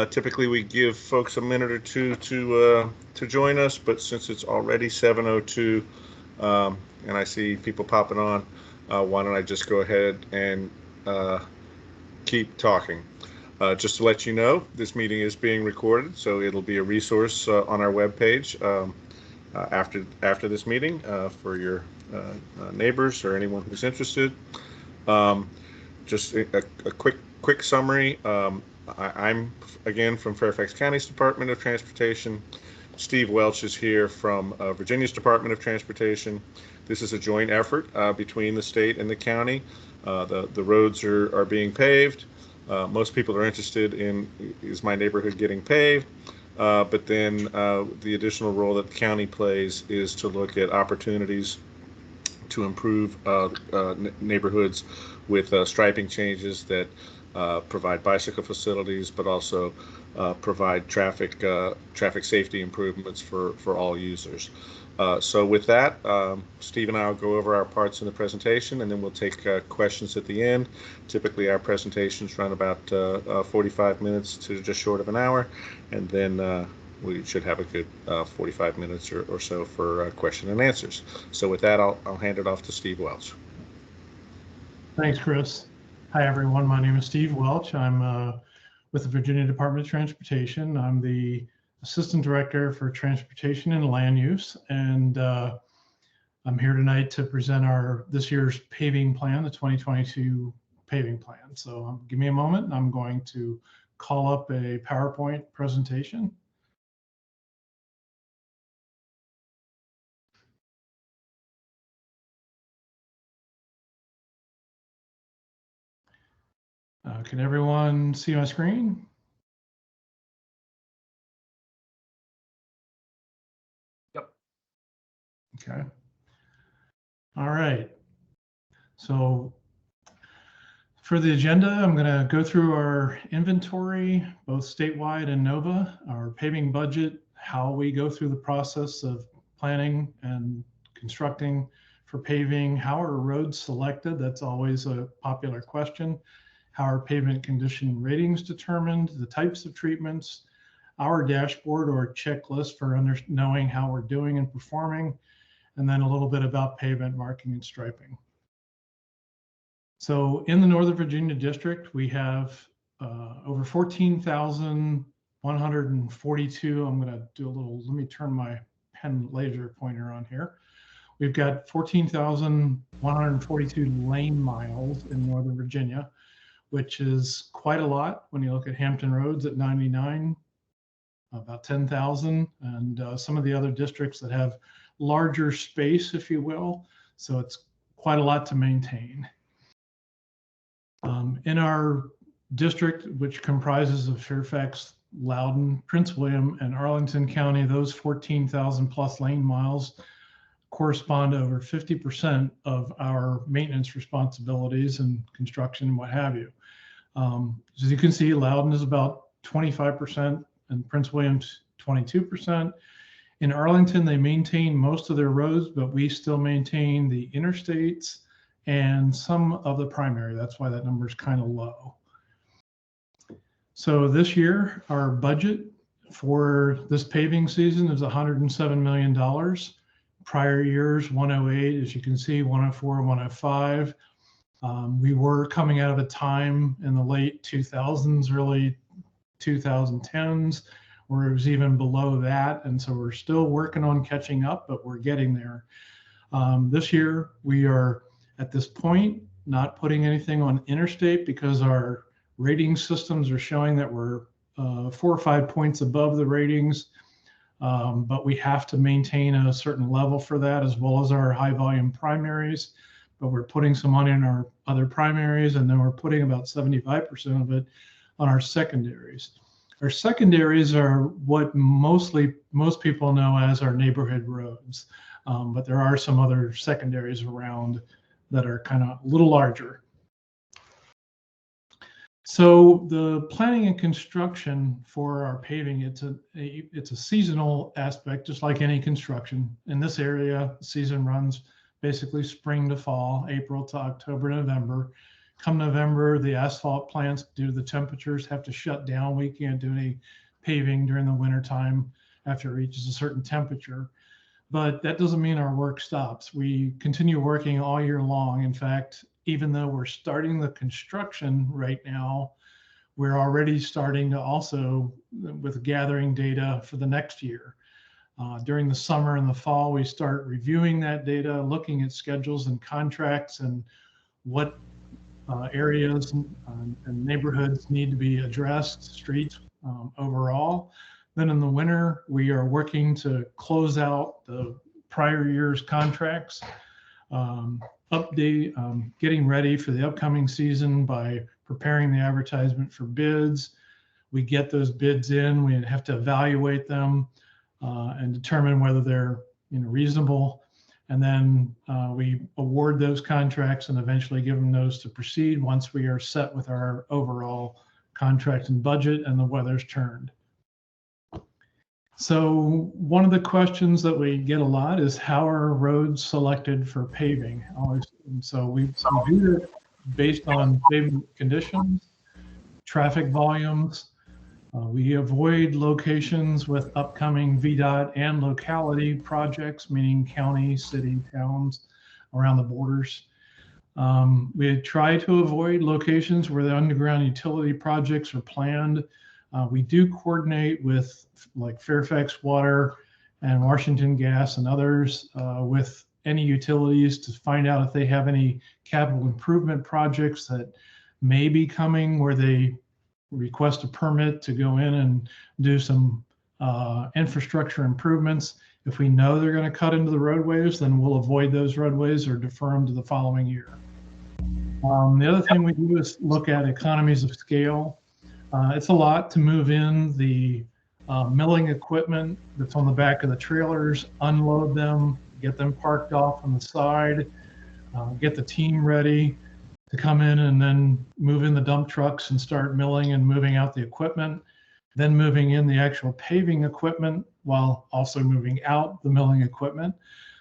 Typically, we give folks a minute or two to join us, but since it's already 7:02, and I see people popping on, why don't I just go ahead and uh, keep talking? Just to let you know, this meeting is being recorded, so it'll be a resource on our webpage after this meeting for your neighbors or anyone who's interested. Um, just a quick summary. I'm again from Fairfax County's Department of Transportation. Steve Welch is here from Virginia's Department of Transportation. This is a joint effort between the state and the county. The roads are being paved. Most people are interested in, is my neighborhood getting paved? But then the additional role that the county plays is to look at opportunities to improve neighborhoods with striping changes that provide bicycle facilities, but also provide traffic safety improvements for all users. So with that, Steve and I will go over our parts in the presentation, and then we'll take questions at the end. Typically, our presentations run about 45 minutes to just short of an hour, and then we should have a good 45 minutes or so for question and answers. So with that, I'll hand it off to Steve Welch. Thanks, Chris. Hi, everyone. My name is Steve Welch. I'm with the Virginia Department of Transportation. I'm the Assistant Director for Transportation and Land Use, and I'm here tonight to present this year's paving plan, the 2022 paving plan. So give me a moment, and I'm going to call up a PowerPoint presentation. Can everyone see my screen? Yep. Okay. All right. So for the agenda, I'm going to go through our inventory, both statewide and NOVA, our paving budget, how we go through the process of planning and constructing for paving, how are roads selected? That's always a popular question. How are pavement condition ratings determined, the types of treatments, our dashboard or checklist for knowing how we're doing and performing, and then a little bit about pavement marking and striping. So in the Northern Virginia district, we have over 14,142. I'm going to do a little, let me turn my pen laser pointer on here. We've got 14,142 lane miles in Northern Virginia, which is quite a lot when you look at Hampton Roads at 99, about 10,000, and some of the other districts that have larger space, if you will. So it's quite a lot to maintain. In our district, which comprises of Fairfax, Loudoun, Prince William, and Arlington County, those 14,000 plus lane miles correspond to over 50% of our maintenance responsibilities and construction and what have you. As you can see, Loudoun is about 25% and Prince William's 22%. In Arlington, they maintain most of their roads, but we still maintain the interstates and some of the primary. That's why that number is kind of low. So this year, our budget for this paving season is $107 million. Prior years, 108, as you can see, 104, 105. We were coming out of a time in the late 2000s, early 2010s, where it was even below that. And so we're still working on catching up, but we're getting there. This year, we are at this point not putting anything on interstate because our rating systems are showing that we're 4 or 5 points above the ratings. But we have to maintain a certain level for that, as well as our high volume primaries. But we're putting some money in our other primaries, and then we're putting about 75% of it on our secondaries. Our secondaries are what most people know as our neighborhood roads, but there are some other secondaries around that are kind of a little larger. So the planning and construction for our paving, it's a seasonal aspect, just like any construction. In this area, the season runs basically spring to fall, April to October, November. come November, the asphalt plants, due to the temperatures, have to shut down. We can't do any paving during the wintertime after it reaches a certain temperature. But that doesn't mean our work stops. We continue working all year long. In fact, even though we're starting the construction right now, we're already starting to also with gathering data for the next year. During the summer and the fall, we start reviewing that data, looking at schedules and contracts and what areas and neighborhoods need to be addressed, streets overall. Then in the winter, we are working to close out the prior year's contracts, getting ready for the upcoming season by preparing the advertisement for bids. We get those bids in, we have to evaluate them and determine whether they're reasonable. And then we award those contracts and eventually give them those to proceed once we are set with our overall contract and budget and the weather's turned. So one of the questions that we get a lot is, how are roads selected for paving? And so we do it based on pavement conditions, traffic volumes. We avoid locations with upcoming VDOT and locality projects, meaning county, city, towns around the borders. We try to avoid locations where the underground utility projects are planned. We do coordinate with like Fairfax Water and Washington Gas and others with any utilities to find out if they have any capital improvement projects that may be coming where they request a permit to go in and do some infrastructure improvements. If we know they're going to cut into the roadways, then we'll avoid those roadways or defer them to the following year. The other thing we do is look at economies of scale. It's a lot to move in the milling equipment that's on the back of the trailers, unload them, get them parked off on the side, get the team ready to come in and then move in the dump trucks and start milling and moving out the equipment, then moving in the actual paving equipment while also moving out the milling equipment.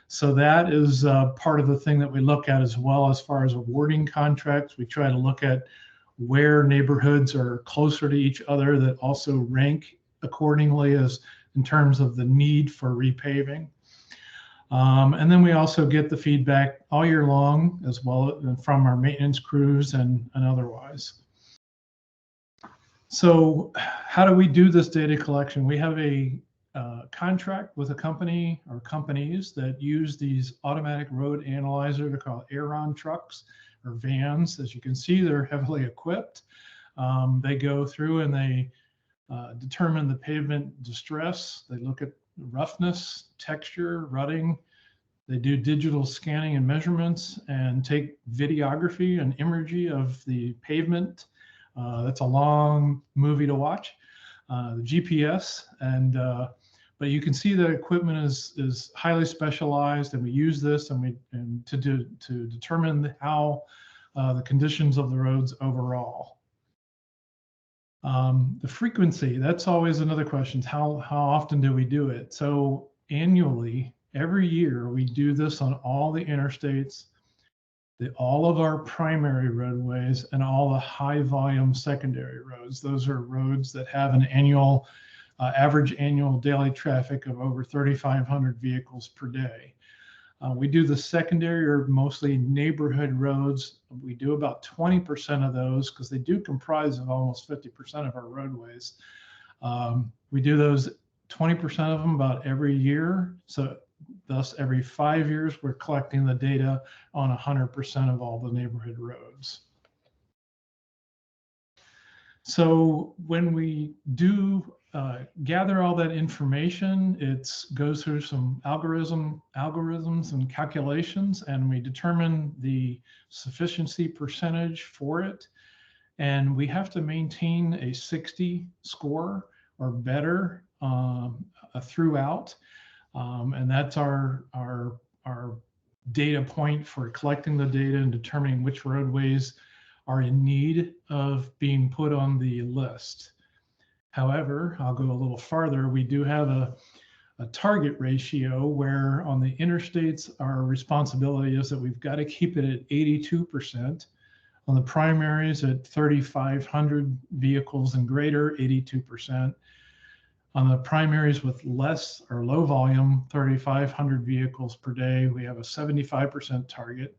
So that is part of the thing that we look at as well. As far as awarding contracts, we try to look at where neighborhoods are closer to each other that also rank accordingly as in terms of the need for repaving. And then we also get the feedback all year long as well from our maintenance crews and otherwise. So how do we do this data collection? We have a contract with a company or companies that use these automatic road analyzer. They're called Aeron trucks or vans. As you can see, they're heavily equipped. They go through and they determine the pavement distress. They look at roughness, texture, rutting. They do digital scanning and measurements and take videography and imagery of the pavement. That's a long movie to watch. The GPS but you can see the equipment is highly specialized, and we use this to determine how the conditions of the roads overall. The frequency, that's always another question. How often do we do it? So annually, every year, we do this on all the interstates, all of our primary roadways, and all the high volume secondary roads. Those are roads that have an annual average annual daily traffic of over 3,500 vehicles per day. We do the secondary or mostly neighborhood roads. We do about 20% of those because they do comprise of almost 50% of our roadways. We do those 20% of them about every year. So thus every 5 years, we're collecting the data on 100% of all the neighborhood roads. So when we do gather all that information, it goes through some algorithms and calculations, and we determine the sufficiency percentage for it. And we have to maintain a 60 score or better throughout. And that's our data point for collecting the data and determining which roadways are in need of being put on the list. However, I'll go a little farther. We do have a target ratio where on the interstates, our responsibility is that we've got to keep it at 82%. On the primaries at 3,500 vehicles and greater, 82%. On the primaries with less or low volume, 3,500 vehicles per day, we have a 75% target.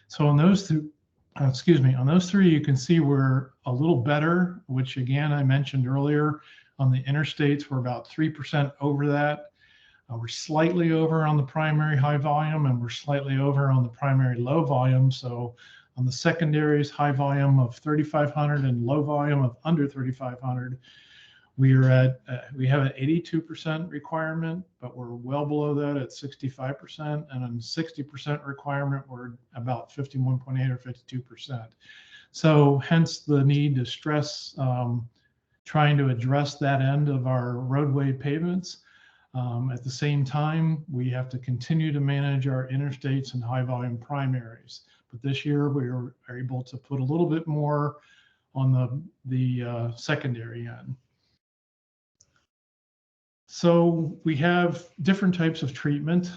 So on those two, on those three, you can see we're a little better, which again, I mentioned earlier. On the interstates, we're about 3% over that. We're slightly over on the primary high volume, and we're slightly over on the primary low volume. So on the secondaries, high volume of 3,500 and low volume of under 3,500, we have an 82% requirement, but we're well below that at 65%. And on 60% requirement, we're about 51.8 or 52%. So hence the need to stress trying to address that end of our roadway pavements. At the same time, we have to continue to manage our interstates and high volume primaries. But this year we are able to put a little bit more on the secondary end. So we have different types of treatment.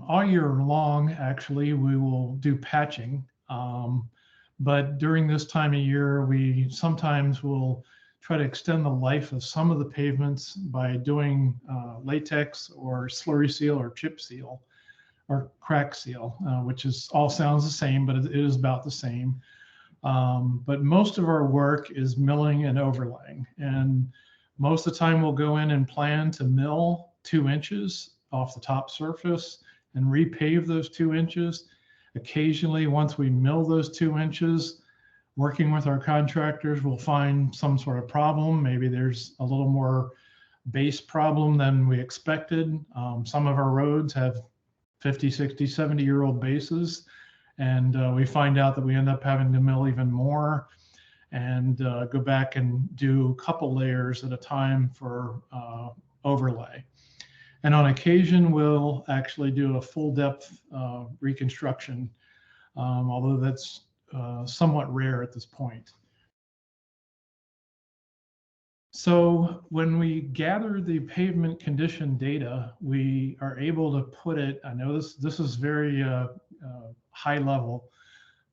All year long, actually, we will do patching. But during this time of year, we sometimes will try to extend the life of some of the pavements by doing latex or slurry seal or chip seal or crack seal, which all sounds the same, but it is about the same. But most of our work is milling and overlaying. And most of the time we'll go in and plan to mill 2 inches off the top surface and repave those 2 inches. Occasionally, once we mill those 2 inches, working with our contractors, we'll find some sort of problem. Maybe there's a little more base problem than we expected. Some of our roads have 50, 60, 70-year-old bases, and we find out that we end up having to mill even more and go back and do a couple layers at a time for overlay. And on occasion, we'll actually do a full depth reconstruction, although that's somewhat rare at this point. So when we gather the pavement condition data, we are able to put it, I know this is very high level,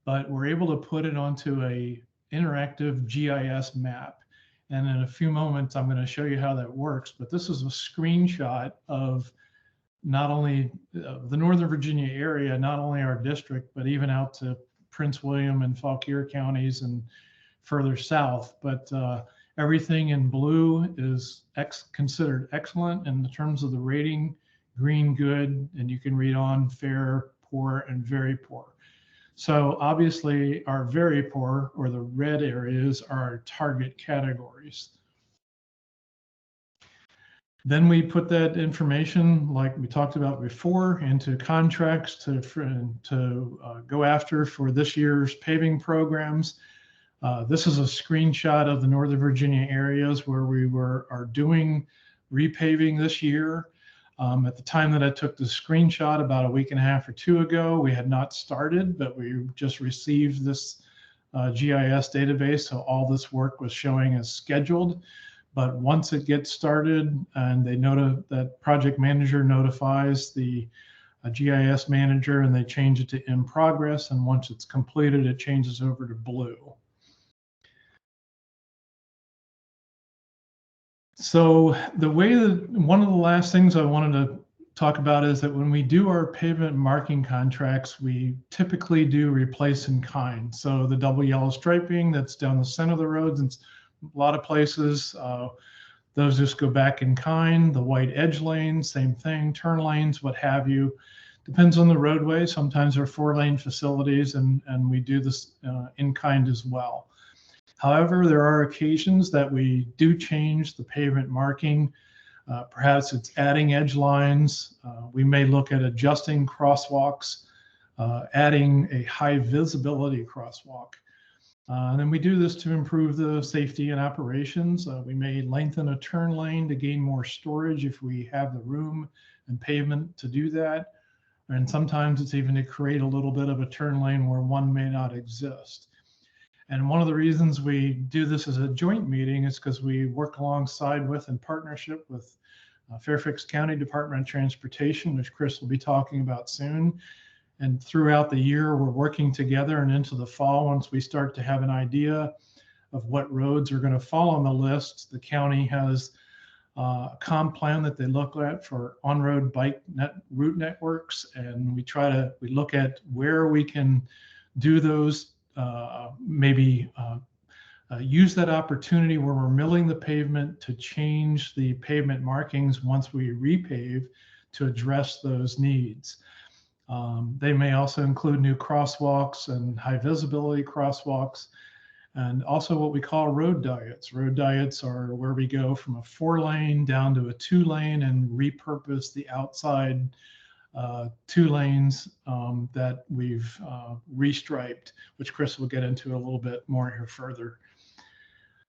but we're able to put it onto a interactive GIS map. And in a few moments, I'm going to show you how that works. But this is a screenshot of not only the Northern Virginia area, not only our district, but even out to Prince William and Fauquier counties and further south. But everything in blue is considered excellent in terms of the rating, green, good, and you can read on fair, poor, and very poor. So obviously our very poor, or the red areas, are our target categories. Then we put that information, like we talked about before, into contracts to go after for this year's paving programs. This is a screenshot of the Northern Virginia areas where we are doing repaving this year. At the time that I took the screenshot about a week and a half or 2 ago, we had not started, but we just received this GIS database. So all this work was showing as scheduled. But once it gets started and that project manager notifies the GIS manager and they change it to in progress. And once it's completed, it changes over to blue. So one of the last things I wanted to talk about is that when we do our pavement marking contracts, we typically do replace in kind. So the double yellow striping that's down the center of the roads, and a lot of places, those just go back in kind. The white edge lanes, same thing, turn lanes, what have you. Depends on the roadway. Sometimes they're 4-lane facilities, and we do this in kind as well. However, there are occasions that we do change the pavement marking. Perhaps it's adding edge lines. We may look at adjusting crosswalks, adding a high visibility crosswalk. And then we do this to improve the safety and operations. We may lengthen a turn lane to gain more storage if we have the room and pavement to do that. And sometimes it's even to create a little bit of a turn lane where one may not exist. And one of the reasons we do this as a joint meeting is because we work alongside with and partnership with Fairfax County Department of Transportation, which Chris will be talking about soon. And throughout the year, we're working together, and into the fall, once we start to have an idea of what roads are going to fall on the list, the county has a comp plan that they look at for on-road bike route networks, and we look at where we can do those, maybe use that opportunity where we're milling the pavement to change the pavement markings once we repave to address those needs. They may also include new crosswalks and high visibility crosswalks, and also what we call road diets. Road diets are where we go from a 4-lane down to a 2-lane and repurpose the outside 2 lanes that we've restriped, which Chris will get into a little bit more here further.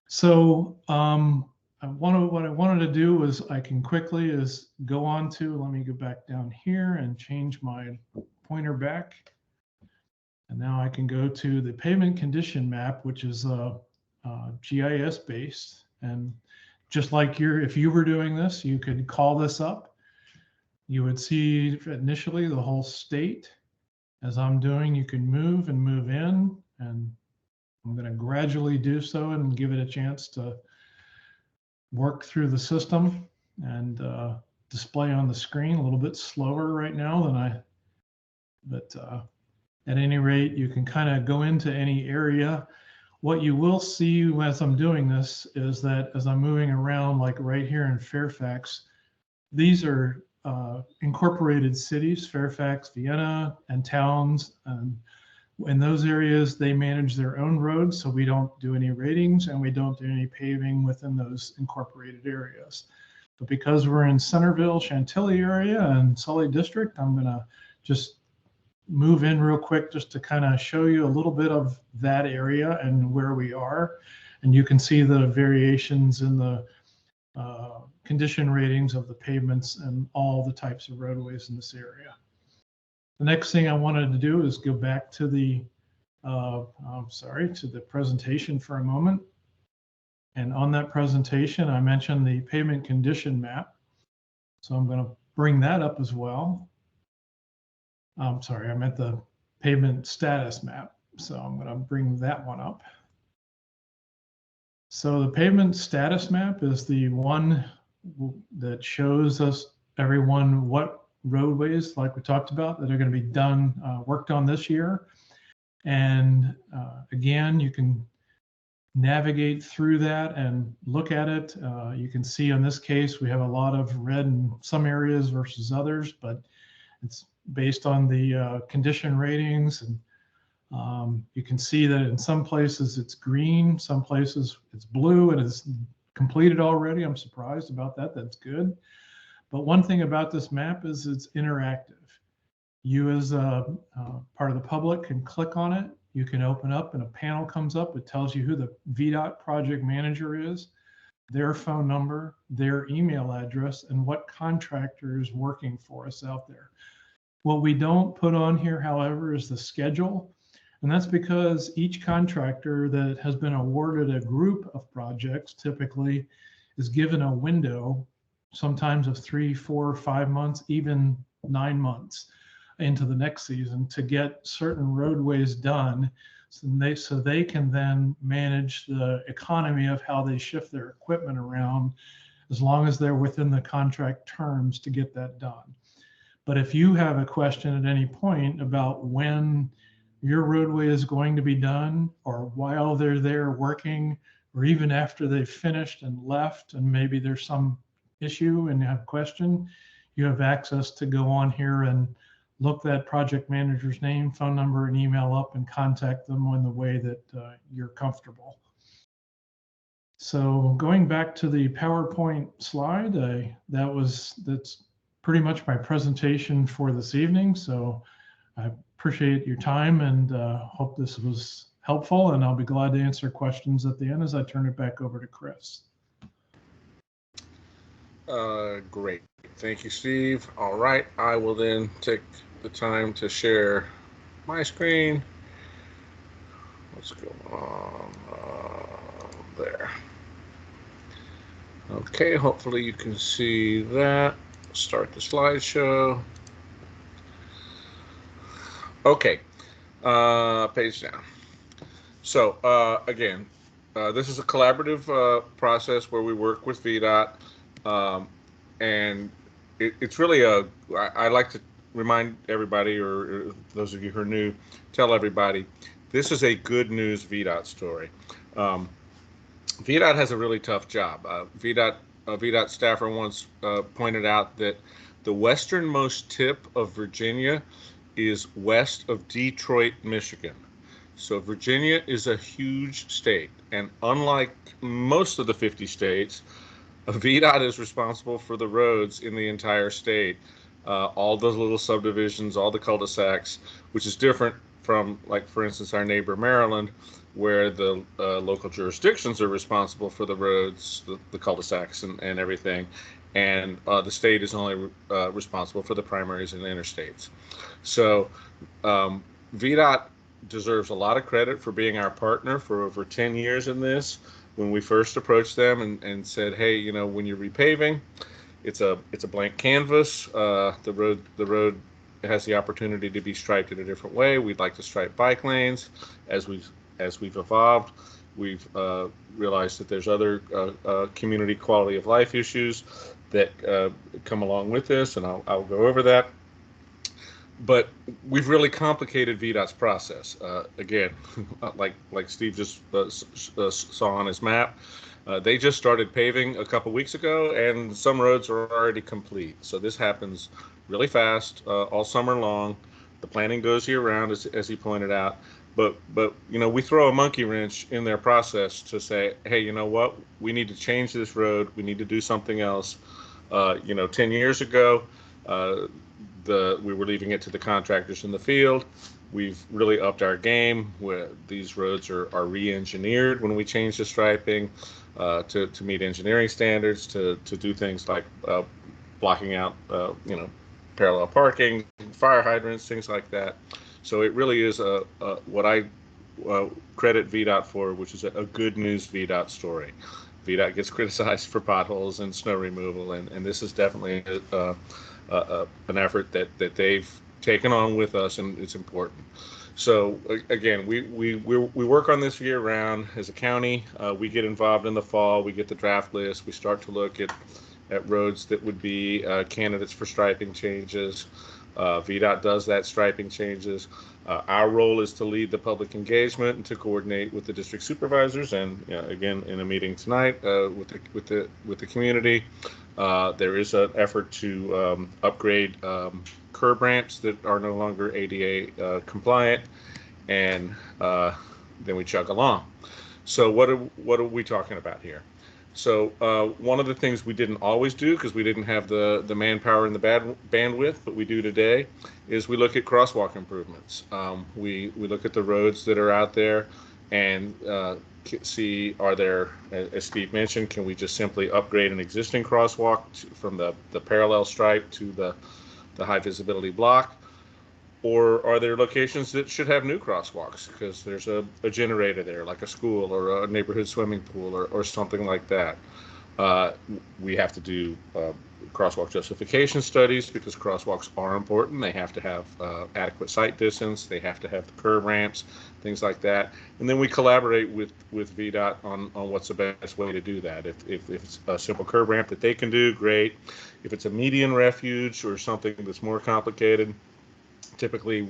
So what I wanted to do was I can quickly is go on to, let me go back down here and change my pointer back. And now I can go to the pavement condition map, which is GIS based. And just like if you were doing this, you could call this up. You would see initially the whole state. As I'm doing, you can move and move in, and I'm going to gradually do so and give it a chance to work through the system and display on the screen. A little bit slower right now than but at any rate, you can kind of go into any area. What you will see as I'm doing this is that as I'm moving around, like right here in Fairfax, these are incorporated cities, Fairfax, Vienna, and towns. And in those areas, they manage their own roads, so we don't do any ratings and we don't do any paving within those incorporated areas. But because we're in Centerville, Chantilly area and Sully district, I'm going to just move in real quick just to kind of show you a little bit of that area and where we are. And you can see the variations in the condition ratings of the pavements and all the types of roadways in this area. The next thing I wanted to do is go back to the to the presentation for a moment. And on that presentation, I mentioned the pavement condition map. So I'm going to bring that up as well. I'm sorry, I meant the pavement status map. So I'm going to bring that one up. So the pavement status map is the one that shows us everyone what roadways, like we talked about, that are going to be done, worked on this year. And again, you can navigate through that and look at it. You can see in this case, we have a lot of red in some areas versus others, but it's based on the condition ratings. And you can see that in some places it's green, some places it's blue, and it's completed already. I'm surprised about that. That's good. But one thing about this map is it's interactive. You as a part of the public can click on it. You can open up and a panel comes up. It tells you who the VDOT project manager is, their phone number, their email address, and what contractor is working for us out there. What we don't put on here, however, is the schedule. And that's because each contractor that has been awarded a group of projects typically is given a window, sometimes of 3, 4, 5 months, even 9 months into the next season to get certain roadways done. So they can then manage the economy of how they shift their equipment around as long as they're within the contract terms to get that done. But if you have a question at any point about when your roadway is going to be done, or while they're there working, or even after they've finished and left, and maybe there's some issue and you have a question, you have access to go on here and look that project manager's name, phone number, and email up and contact them in the way that you're comfortable. So going back to the PowerPoint slide, that's pretty much my presentation for this evening. So I appreciate your time and hope this was helpful, and I'll be glad to answer questions at the end as I turn it back over to Chris. Great. Thank you, Steve. All right. I will then take the time to share my screen. What's going on there? Okay. Hopefully you can see that. Start the slideshow. Okay, page down. So again, this is a collaborative process where we work with VDOT, and it's really I like to remind everybody, or those of you who are new, tell everybody, this is a good news VDOT story. Um, VDOT has a really tough job. VDOT staffer once pointed out that the westernmost tip of Virginia is west of Detroit, Michigan. So Virginia is a huge state, and unlike most of the 50 states, VDOT is responsible for the roads in the entire state, all those little subdivisions, all the cul-de-sacs, which is different from, like, for instance, our neighbor Maryland, where the local jurisdictions are responsible for the roads, the cul-de-sacs, and everything, and the state is only responsible for the primaries and interstates. So VDOT deserves a lot of credit for being our partner for over 10 years in this. When we first approached them and said, hey, you know, when you're repaving, it's a blank canvas. The road has the opportunity to be striped in a different way. We'd like to stripe bike lanes. As we've evolved, we've realized that there's other community quality of life issues that come along with this, and I'll go over that. But we've really complicated VDOT's process. Again, like Steve just saw on his map, they just started paving a couple weeks ago, and some roads are already complete. So this happens really fast, all summer long. The planning goes year round, as he pointed out. But you know, we throw a monkey wrench in their process to say, hey, you know what? We need to change this road. We need to do something else. You know, 10 years ago, we were leaving it to the contractors in the field. We've really upped our game, where these roads are re-engineered when we change the striping to meet engineering standards, to do things like blocking out you know, parallel parking, fire hydrants, things like that. So it really is what I credit VDOT for, which is a good news VDOT story. VDOT gets criticized for potholes and snow removal, and this is definitely an effort that they've taken on with us, and it's important. So again, we work on this year round as a county. We get involved in the fall. We get the draft list. We start to look at roads that would be candidates for striping changes. VDOT does that striping changes. Our role is to lead the public engagement and to coordinate with the district supervisors. And again, in a meeting tonight with the community, there is an effort to upgrade curb ramps that are no longer ADA compliant, and then we chug along. So what are we talking about here? So one of the things we didn't always do, because we didn't have the manpower and the bandwidth, but we do today, is we look at crosswalk improvements. We look at the roads that are out there and see, are there, as Steve mentioned, can we just simply upgrade an existing crosswalk from the parallel stripe to the high visibility block? Or are there locations that should have new crosswalks because there's a generator there, like a school or a neighborhood swimming pool or something like that? We have to do crosswalk justification studies because crosswalks are important. They have to have adequate sight distance. They have to have the curb ramps, things like that. And then we collaborate with VDOT on what's the best way to do that. If it's a simple curb ramp that they can do, great. If it's a median refuge or something that's more complicated, typically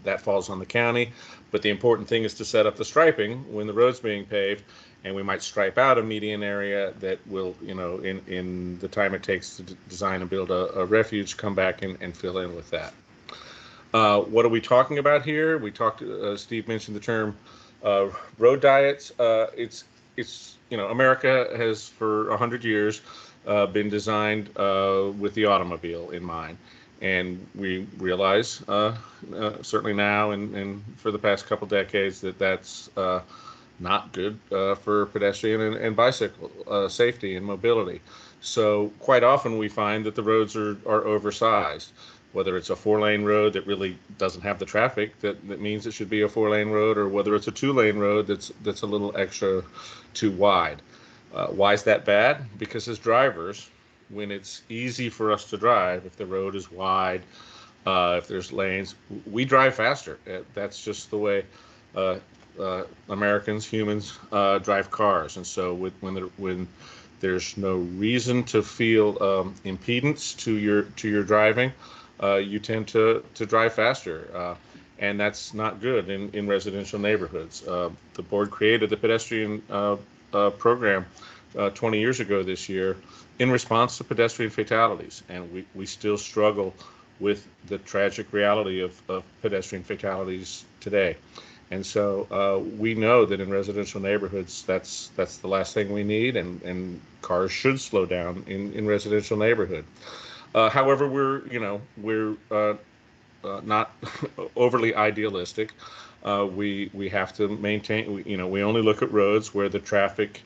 that falls on the county, but the important thing is to set up the striping when the road's being paved, and we might stripe out a median area that will, you know, in the time it takes to design and build a refuge, come back and fill in with that. What are we talking about here? We talked, Steve mentioned the term road diets. It's you know, America has for 100 years been designed with the automobile in mind. And we realize, certainly now and for the past couple decades, that's not good for pedestrian and bicycle safety and mobility. So quite often we find that the roads are oversized, whether it's a 4-lane road that really doesn't have the traffic that means it should be a 4-lane road, or whether it's a 2-lane road that's a little extra too wide. Why is that bad? Because as drivers, when it's easy for us to drive, if the road is wide, If there's lanes, we drive faster. That's just the way Americans, humans, drive cars. And so when there's no reason to feel impedance to your driving, you tend to drive faster. And that's not good in residential neighborhoods. The board created the pedestrian program 20 years ago this year in response to pedestrian fatalities, and we still struggle with the tragic reality of pedestrian fatalities today. And so we know that in residential neighborhoods, that's the last thing we need, and cars should slow down in residential neighborhood. However, we're not overly idealistic. We have to maintain. We only look at roads where the traffic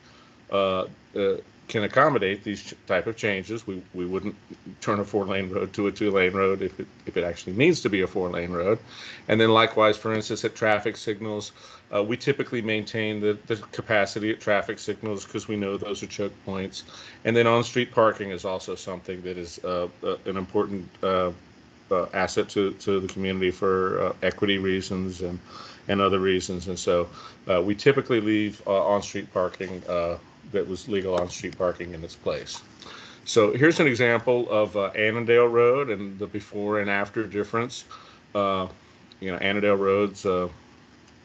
can accommodate these type of changes. We wouldn't turn a 4-lane road to a 2-lane road if it actually needs to be a 4-lane road. And then likewise, for instance, at traffic signals, we typically maintain the capacity at traffic signals because we know those are choke points. And then on-street parking is also something that is an important asset to the community for equity reasons and other reasons. And so we typically leave on-street parking that was legal on-street parking in its place. So here's an example of Annandale Road and the before and after difference. Annandale Road's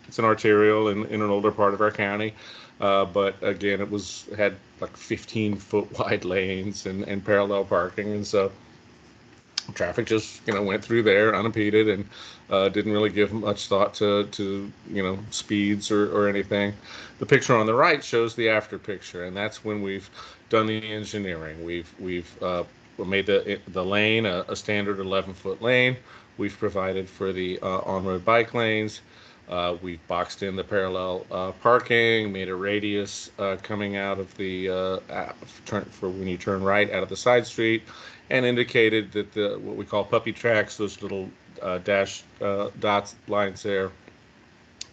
it's an arterial in an older part of our county, but again, it had like 15-foot wide lanes and parallel parking, and so traffic just went through there unimpeded and didn't really give much thought to speeds or anything. The picture on the right shows the after picture, and that's when we've done the engineering. We've made the lane a standard 11-foot lane. We've provided for the on-road bike lanes. We've boxed in the parallel parking, made a radius coming out of the for when you turn right out of the side street, and indicated that what we call puppy tracks, those little dash dots lines there,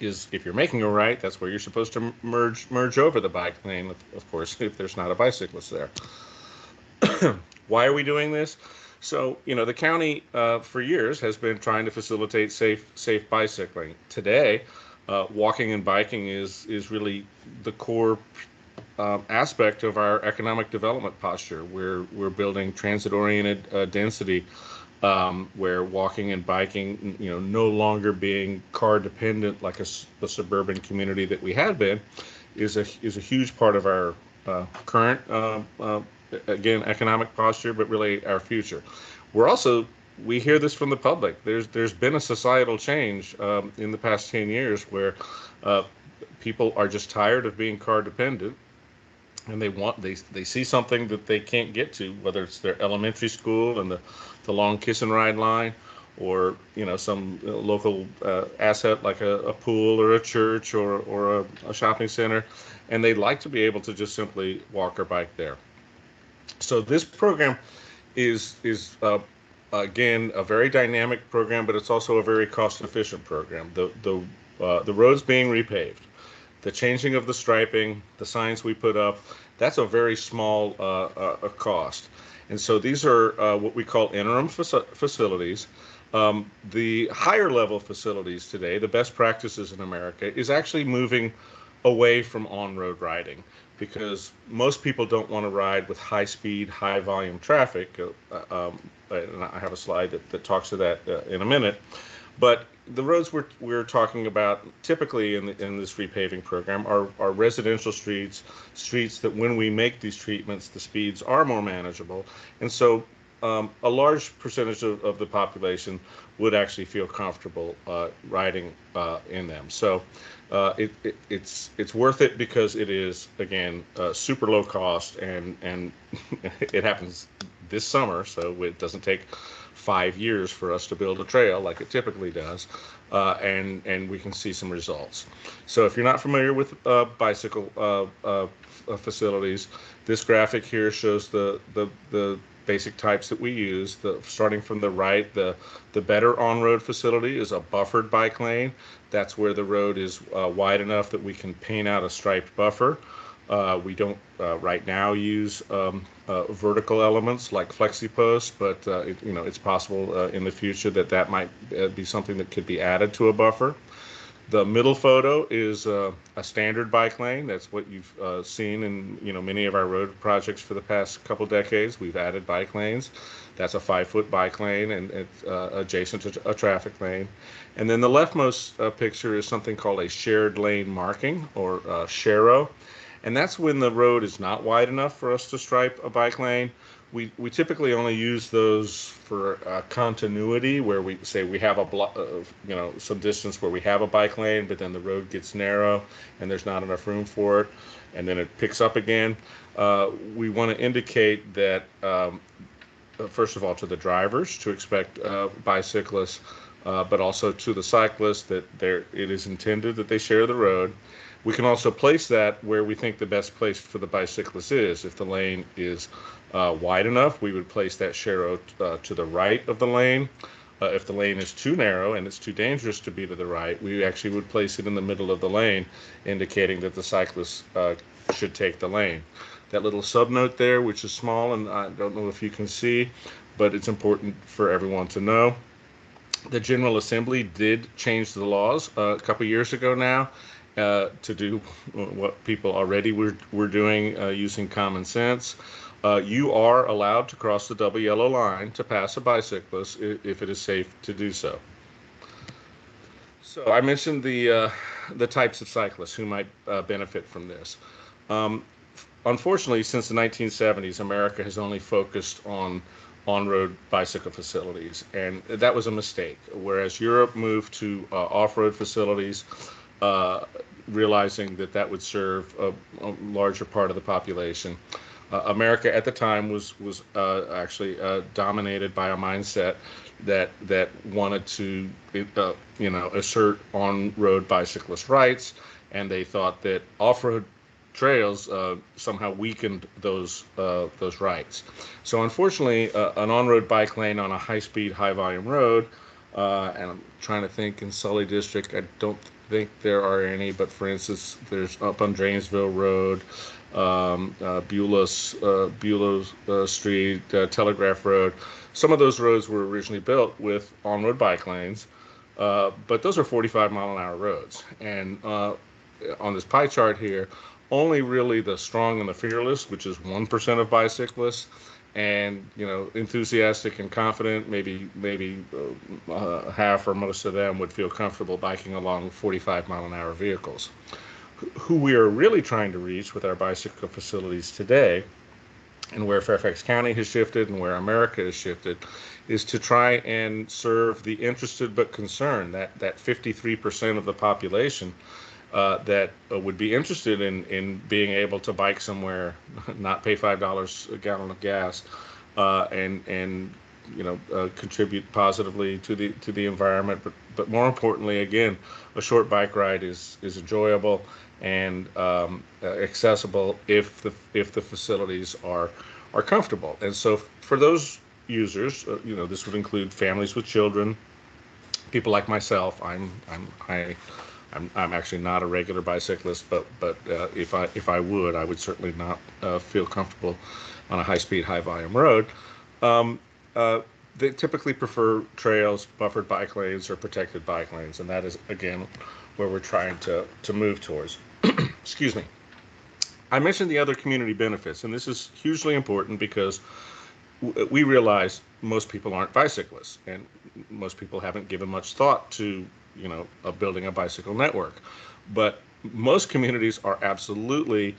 is if you're making a right, that's where you're supposed to merge over the bike lane, of course, if there's not a bicyclist there. Why are we doing this? So, the county for years has been trying to facilitate safe bicycling. Today, walking and biking is really the core aspect of our economic development posture. We're building transit-oriented density, where walking and biking, no longer being car dependent like a suburban community that we had been, is a huge part of our current again economic posture, but really our future. We hear this from the public. There's been a societal change in the past 10 years where people are just tired of being car dependent, and they see something that they can't get to, whether it's their elementary school and the long kiss and ride line, or some local asset like a pool or a church or a shopping center, and they'd like to be able to just simply walk or bike there. So this program is again a very dynamic program, but it's also a very cost-efficient program. The roads being repaved, the changing of the striping, the signs we put up, that's a very small cost. And so these are what we call interim facilities. The higher level facilities today, the best practices in America, is actually moving away from on-road riding, because most people don't want to ride with high-speed, high-volume traffic. And I have a slide that talks to that in a minute. But the roads we're talking about typically in this repaving program are residential streets that when we make these treatments, the speeds are more manageable. And so a large percentage of the population would actually feel comfortable riding in them. So it's worth it because it is, again, super low cost, and it happens this summer, so it doesn't take 5 years for us to build a trail like it typically does, and we can see some results. So if you're not familiar with bicycle facilities, this graphic here shows the basic types that we use. Starting from the right, the better on-road facility is a buffered bike lane. That's where the road is wide enough that we can paint out a striped buffer. We don't right now use vertical elements like flexi posts, but it's possible in the future that that might be something that could be added to a buffer. The middle photo is a standard bike lane. That's what you've seen in many of our road projects for the past couple decades. We've added bike lanes. That's a 5-foot bike lane, and it's adjacent to a traffic lane. And then the leftmost picture is something called a shared lane marking, or SHARO. And that's when the road is not wide enough for us to stripe a bike lane. We typically only use those for continuity, where we say we have a some distance where we have a bike lane, but then the road gets narrow and there's not enough room for it, and then it picks up again. We want to indicate that first of all, to the drivers to expect bicyclists, but also to the cyclists that it is intended that they share the road. We can also place that where we think the best place for the bicyclist is. If the lane is wide enough, we would place that SHARO to the right of the lane. If the lane is too narrow and it's too dangerous to be to the right, we actually would place it in the middle of the lane, indicating that the cyclist should take the lane. That little subnote there, which is small, and I don't know if you can see, but it's important for everyone to know. The General Assembly did change the laws a couple years ago now to do what people already were doing using common sense. You are allowed to cross the double yellow line to pass a bicyclist if it is safe to do so. So I mentioned the types of cyclists who might benefit from this. Unfortunately, since the 1970s, America has only focused on-road bicycle facilities, and that was a mistake. Whereas Europe moved to off-road facilities, realizing that that would serve a larger part of the population. America at the time was actually dominated by a mindset that wanted to assert on-road bicyclist rights, and they thought that off-road trails somehow weakened those rights. So unfortunately, an on-road bike lane on a high-speed, high-volume road, and I'm trying to think in Sully District, I don't think there are any, but for instance, there's up on Drainesville Road, Beulah Street, Telegraph Road. Some of those roads were originally built with on-road bike lanes, but those are 45-mile-an-hour roads. And on this pie chart here, only really the strong and the fearless, which is 1% of bicyclists, and enthusiastic and confident, maybe half or most of them would feel comfortable biking along 45-mile-an-hour vehicles. Who we are really trying to reach with our bicycle facilities today, and where Fairfax County has shifted and where America has shifted, is to try and serve the interested but concerned, that 53% of the population that would be interested in being able to bike somewhere, not pay $5 a gallon of gas, and contribute positively to the environment. But more importantly, again, a short bike ride is enjoyable and accessible if the facilities are comfortable. And so for those users, this would include families with children, people like myself. I'm actually not a regular bicyclist, but if I would, I would certainly not feel comfortable on a high-speed, high-volume road. They typically prefer trails, buffered bike lanes, or protected bike lanes, and that is, again, where we're trying to move towards. Excuse me. I mentioned the other community benefits, and this is hugely important because we realize most people aren't bicyclists, and most people haven't given much thought to building a bicycle network. But most communities are absolutely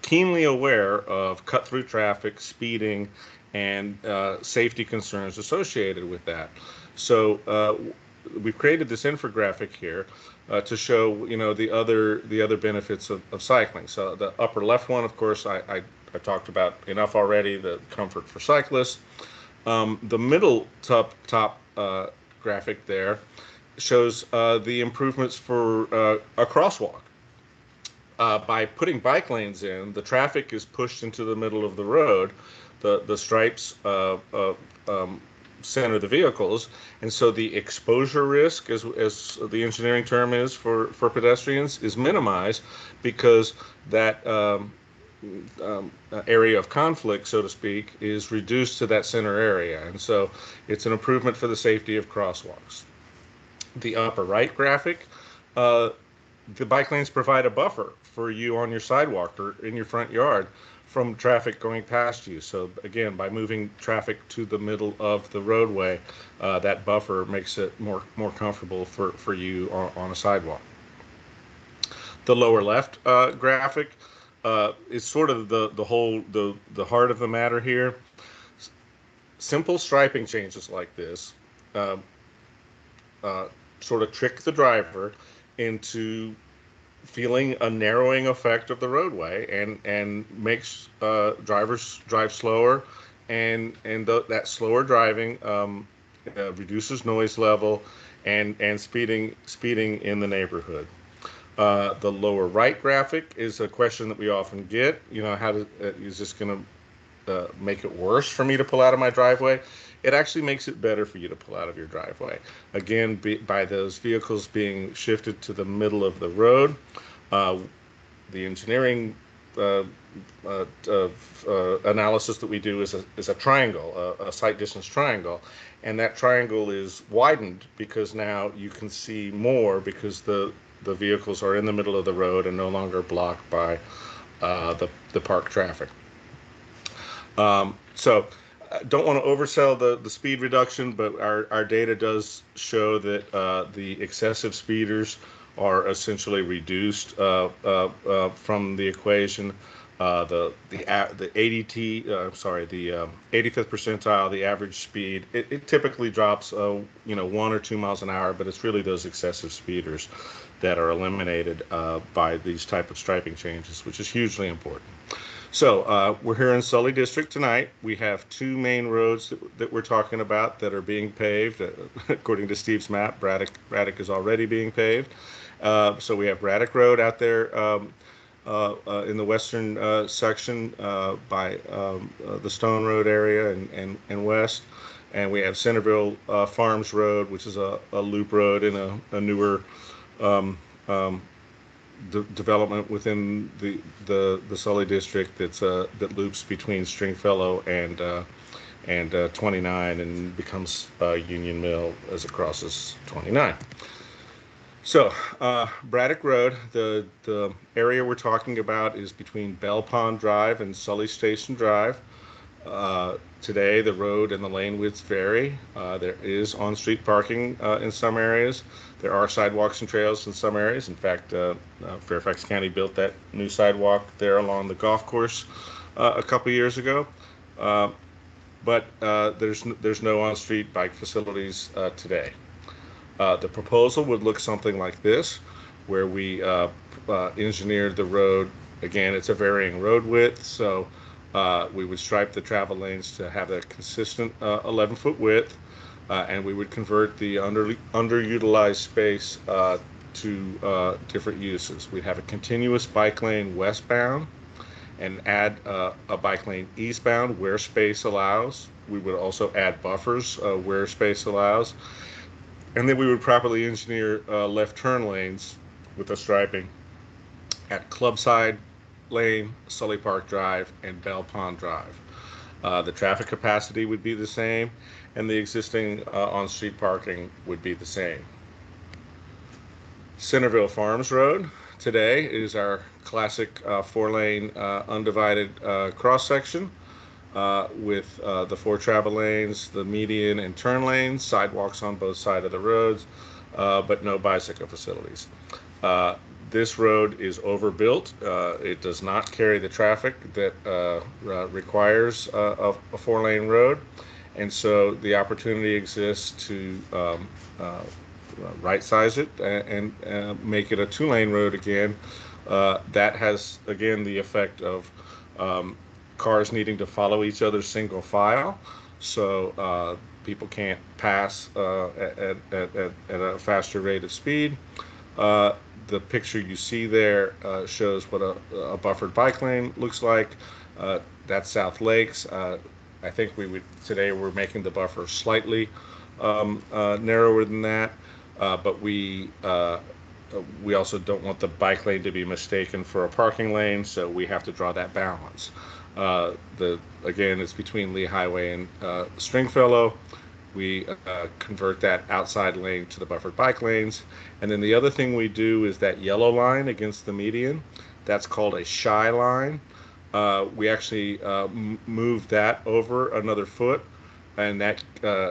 keenly aware of cut-through traffic, speeding, and safety concerns associated with that. So we've created this infographic here to show the other benefits of cycling. So the upper left one, of course, I talked about enough already, the comfort for cyclists. The middle top graphic there shows the improvements for a crosswalk. By putting bike lanes in, the traffic is pushed into the middle of the road. The stripes center the vehicles, and so the exposure risk, as the engineering term is for pedestrians, is minimized because that area of conflict, so to speak, is reduced to that center area, and so it's an improvement for the safety of crosswalks. The upper right graphic, the bike lanes provide a buffer for you on your sidewalk or in your front yard from traffic going past you. So again, by moving traffic to the middle of the roadway, that buffer makes it more comfortable for you on a sidewalk. The lower left graphic is sort of the heart of the matter here. Simple striping changes like this sort of trick the driver into feeling a narrowing effect of the roadway, and makes drivers drive slower, and that slower driving reduces noise level and speeding in the neighborhood. The lower right graphic is a question that we often get. Is this going to make it worse for me to pull out of my driveway? It actually makes it better for you to pull out of your driveway. Again, by those vehicles being shifted to the middle of the road. The engineering analysis that we do is a triangle, a sight distance triangle, and that triangle is widened because now you can see more because the vehicles are in the middle of the road and no longer blocked by the parked traffic. So don't want to oversell the speed reduction, but our data does show that the excessive speeders are essentially reduced from the equation. The 85th percentile, the average speed, it typically drops 1 or 2 miles an hour, but it's really those excessive speeders that are eliminated by these type of striping changes, which is hugely important. So we're here in Sully District tonight. We have 2 main roads that we're talking about that are being paved. According to Steve's map, Braddock is already being paved. So we have Braddock Road out there in the western section by the Stone Road area and west. And we have Centerville Farms Road, which is a loop road in a newer development within the Sully district that loops between Stringfellow and 29 and becomes Union Mill as it crosses 29. So Braddock Road, the area we're talking about is between Bell Pond Drive and Sully Station Drive. Today the road and the lane widths vary. There is on-street parking in some areas. There are sidewalks and trails in some areas. In fact, Fairfax County built that new sidewalk there along the golf course a couple years ago. But there's no on-street bike facilities today. The proposal would look something like this, where we engineered the road. Again, it's a varying road width, so we would stripe the travel lanes to have a consistent 11-foot width, and we would convert the underutilized space to different uses. We'd have a continuous bike lane westbound and add a bike lane eastbound where space allows. We would also add buffers where space allows. And then we would properly engineer left turn lanes with the striping at Clubside Lane, Sully Park Drive, and Bell Pond Drive. The traffic capacity would be the same, and the existing on-street parking would be the same. Centerville Farms Road today is our classic 4-lane undivided cross-section. With the 4 travel lanes, the median and turn lanes, sidewalks on both sides of the roads, but no bicycle facilities. This road is overbuilt. It does not carry the traffic that requires a 4-lane road, and so the opportunity exists to right-size it and make it a 2-lane road again. That has, again, the effect of cars needing to follow each other single file, so people can't pass at a faster rate of speed. The picture you see there shows what a buffered bike lane looks like. That's South Lakes. I think today we're making the buffer slightly narrower than that, but we also don't want the bike lane to be mistaken for a parking lane, so we have to draw that balance. Again, it's between Lee Highway and Stringfellow. We convert that outside lane to the buffered bike lanes. And then the other thing we do is that yellow line against the median. That's called a shy line. We actually move that over another foot, and that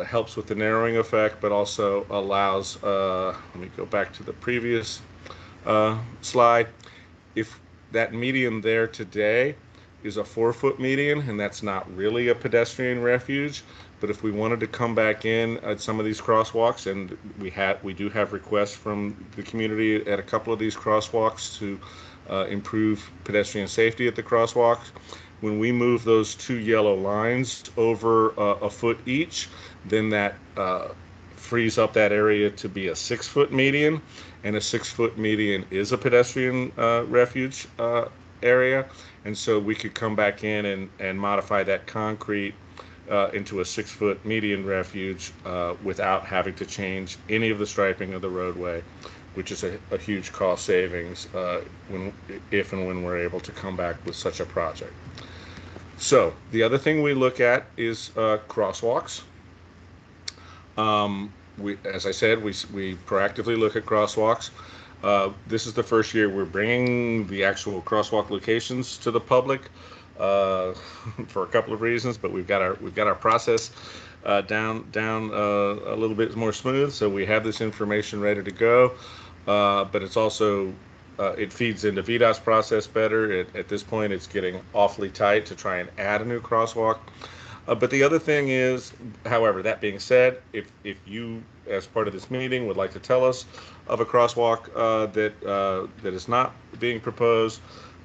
helps with the narrowing effect, but also allows, let me go back to the previous slide. If that median there today is a 4-foot median, and that's not really a pedestrian refuge, but if we wanted to come back in at some of these crosswalks, and we do have requests from the community at a couple of these crosswalks to improve pedestrian safety at the crosswalks, when we move those 2 yellow lines over a foot each, then that frees up that area to be a 6-foot median, and a 6-foot median is a pedestrian refuge area, and so we could come back in and modify that concrete into a 6-foot median refuge without having to change any of the striping of the roadway, which is a huge cost savings if and when we're able to come back with such a project. So the other thing we look at is crosswalks. As I said, we proactively look at crosswalks. This is the first year we're bringing the actual crosswalk locations to the public for a couple of reasons, but we've got our process down a little bit more smooth, so we have this information ready to go. But it's also it feeds into VDOT's process better. At this point, it's getting awfully tight to try and add a new crosswalk. But the other thing is, however, that being said, if you, as part of this meeting, would like to tell us of a crosswalk that is not being proposed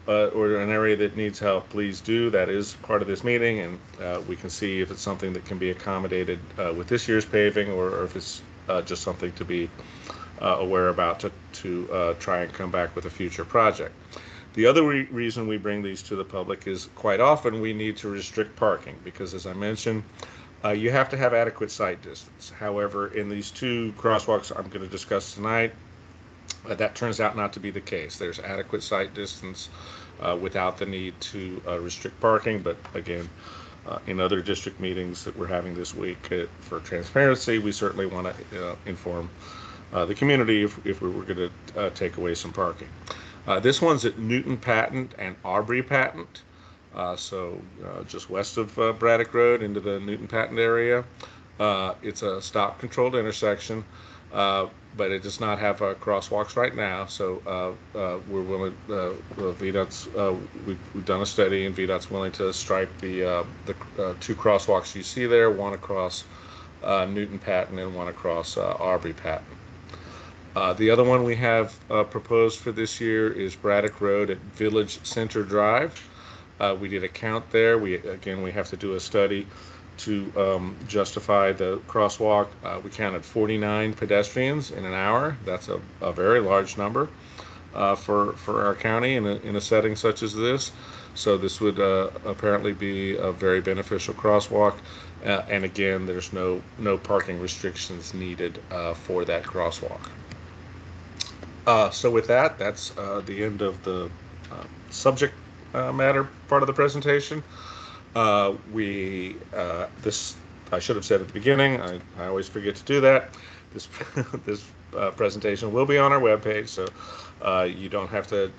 or an area that needs help, please do. That is part of this meeting, and we can see if it's something that can be accommodated with this year's paving, or if it's just something to be aware about to try and come back with a future project. The other reason we bring these to the public is quite often we need to restrict parking because, as I mentioned, you have to have adequate sight distance. However, in these 2 crosswalks I'm going to discuss tonight, that turns out not to be the case. There's adequate sight distance without the need to restrict parking, but again, in other district meetings that we're having this week for transparency, we certainly want to inform the community if we were going to take away some parking. This one's at Newton Patent and Aubrey Patent, so just west of Braddock Road into the Newton Patent area. It's a stop-controlled intersection, but it does not have crosswalks right now. So we're willing. VDOT's we've done a study, and VDOT's willing to stripe the 2 crosswalks you see there, one across Newton Patent and one across Aubrey Patent. The other one we have proposed for this year is Braddock Road at Village Center Drive. We did a count there. We have to do a study to justify the crosswalk. We counted 49 pedestrians in an hour. That's a very large number for our county in a setting such as this. So this would apparently be a very beneficial crosswalk. And again, there's no parking restrictions needed for that crosswalk. So with that, that's the end of the subject matter part of the presentation. This I should have said at the beginning. I always forget to do that. This presentation will be on our webpage, so you don't have to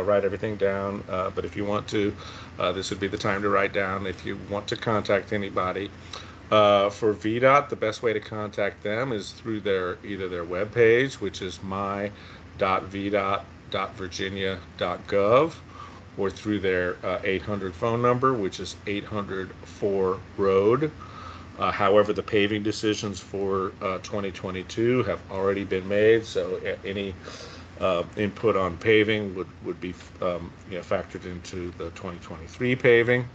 write everything down. But if you want to, this would be the time to write down. If you want to contact anybody for VDOT, the best way to contact them is through either their webpage, which is my.vdot.virginia.gov, or through their 800 phone number, which is 800-4-ROAD. However, the paving decisions for 2022 have already been made, so any input on paving would be factored into the 2023 paving.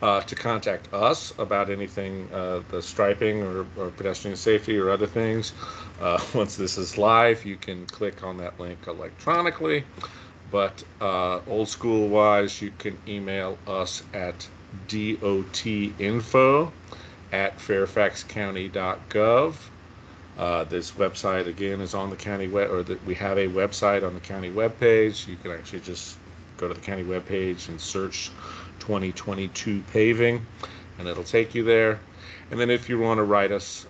To contact us about anything, the striping or pedestrian safety or other things, once this is live, you can click on that link electronically. But old school wise, you can email us at dotinfo@fairfaxcounty.gov. This website again is on the county web, or that we have a website on the county webpage. You can actually just go to the county webpage and search 2022 paving, and it'll take you there. And then if you want to write us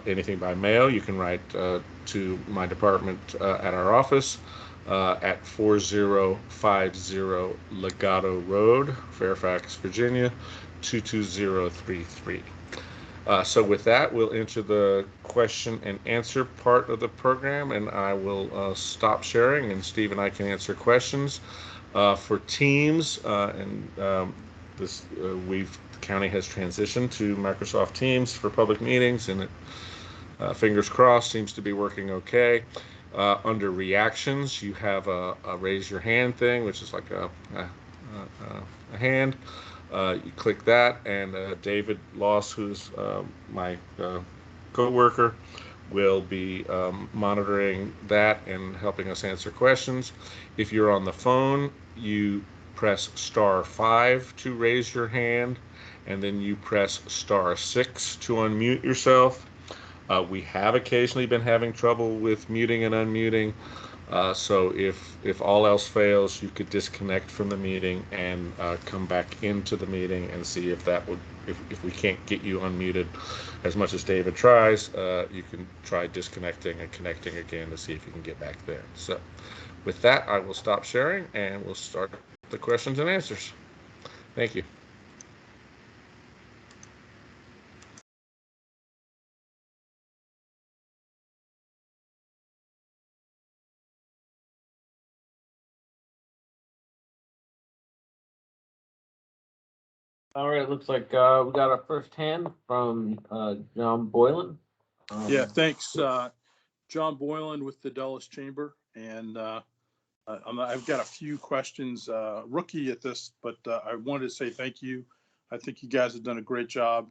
anything by mail, you can write to my department at our office at 4050 Legato Road, Fairfax, Virginia, 22033. So with that, we'll enter the question and answer part of the program, and I will stop sharing, and Steve and I can answer questions. For Teams, the county has transitioned to Microsoft Teams for public meetings, and it, fingers crossed, seems to be working okay. Under reactions, you have a raise your hand thing, which is like a hand. You click that, and David Loss, who's my co-worker, will be monitoring that and helping us answer questions. If you're on the phone, you press *5 to raise your hand, and then you press *6 to unmute yourself. We have occasionally been having trouble with muting and unmuting. So if all else fails, you could disconnect from the meeting and come back into the meeting and see if that would, if we can't get you unmuted as much as David tries, you can try disconnecting and connecting again to see if you can get back there. So with that, I will stop sharing and we'll start the questions and answers. Thank you. All right, looks like we got our first hand from John Boylan. Yeah, thanks. John Boylan with the Dulles Chamber, and I've got a few questions. Rookie at this, but I wanted to say thank you. I think you guys have done a great job,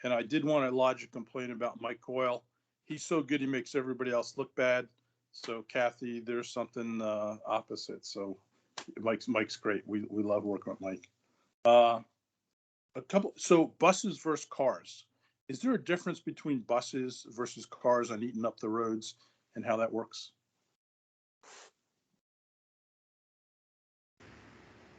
and I did want to lodge a complaint about Mike Coyle. He's so good, he makes everybody else look bad. So Kathy, there's something opposite. So Mike's great. We love working with Mike. So buses versus cars. Is there a difference between buses versus cars on eating up the roads and how that works?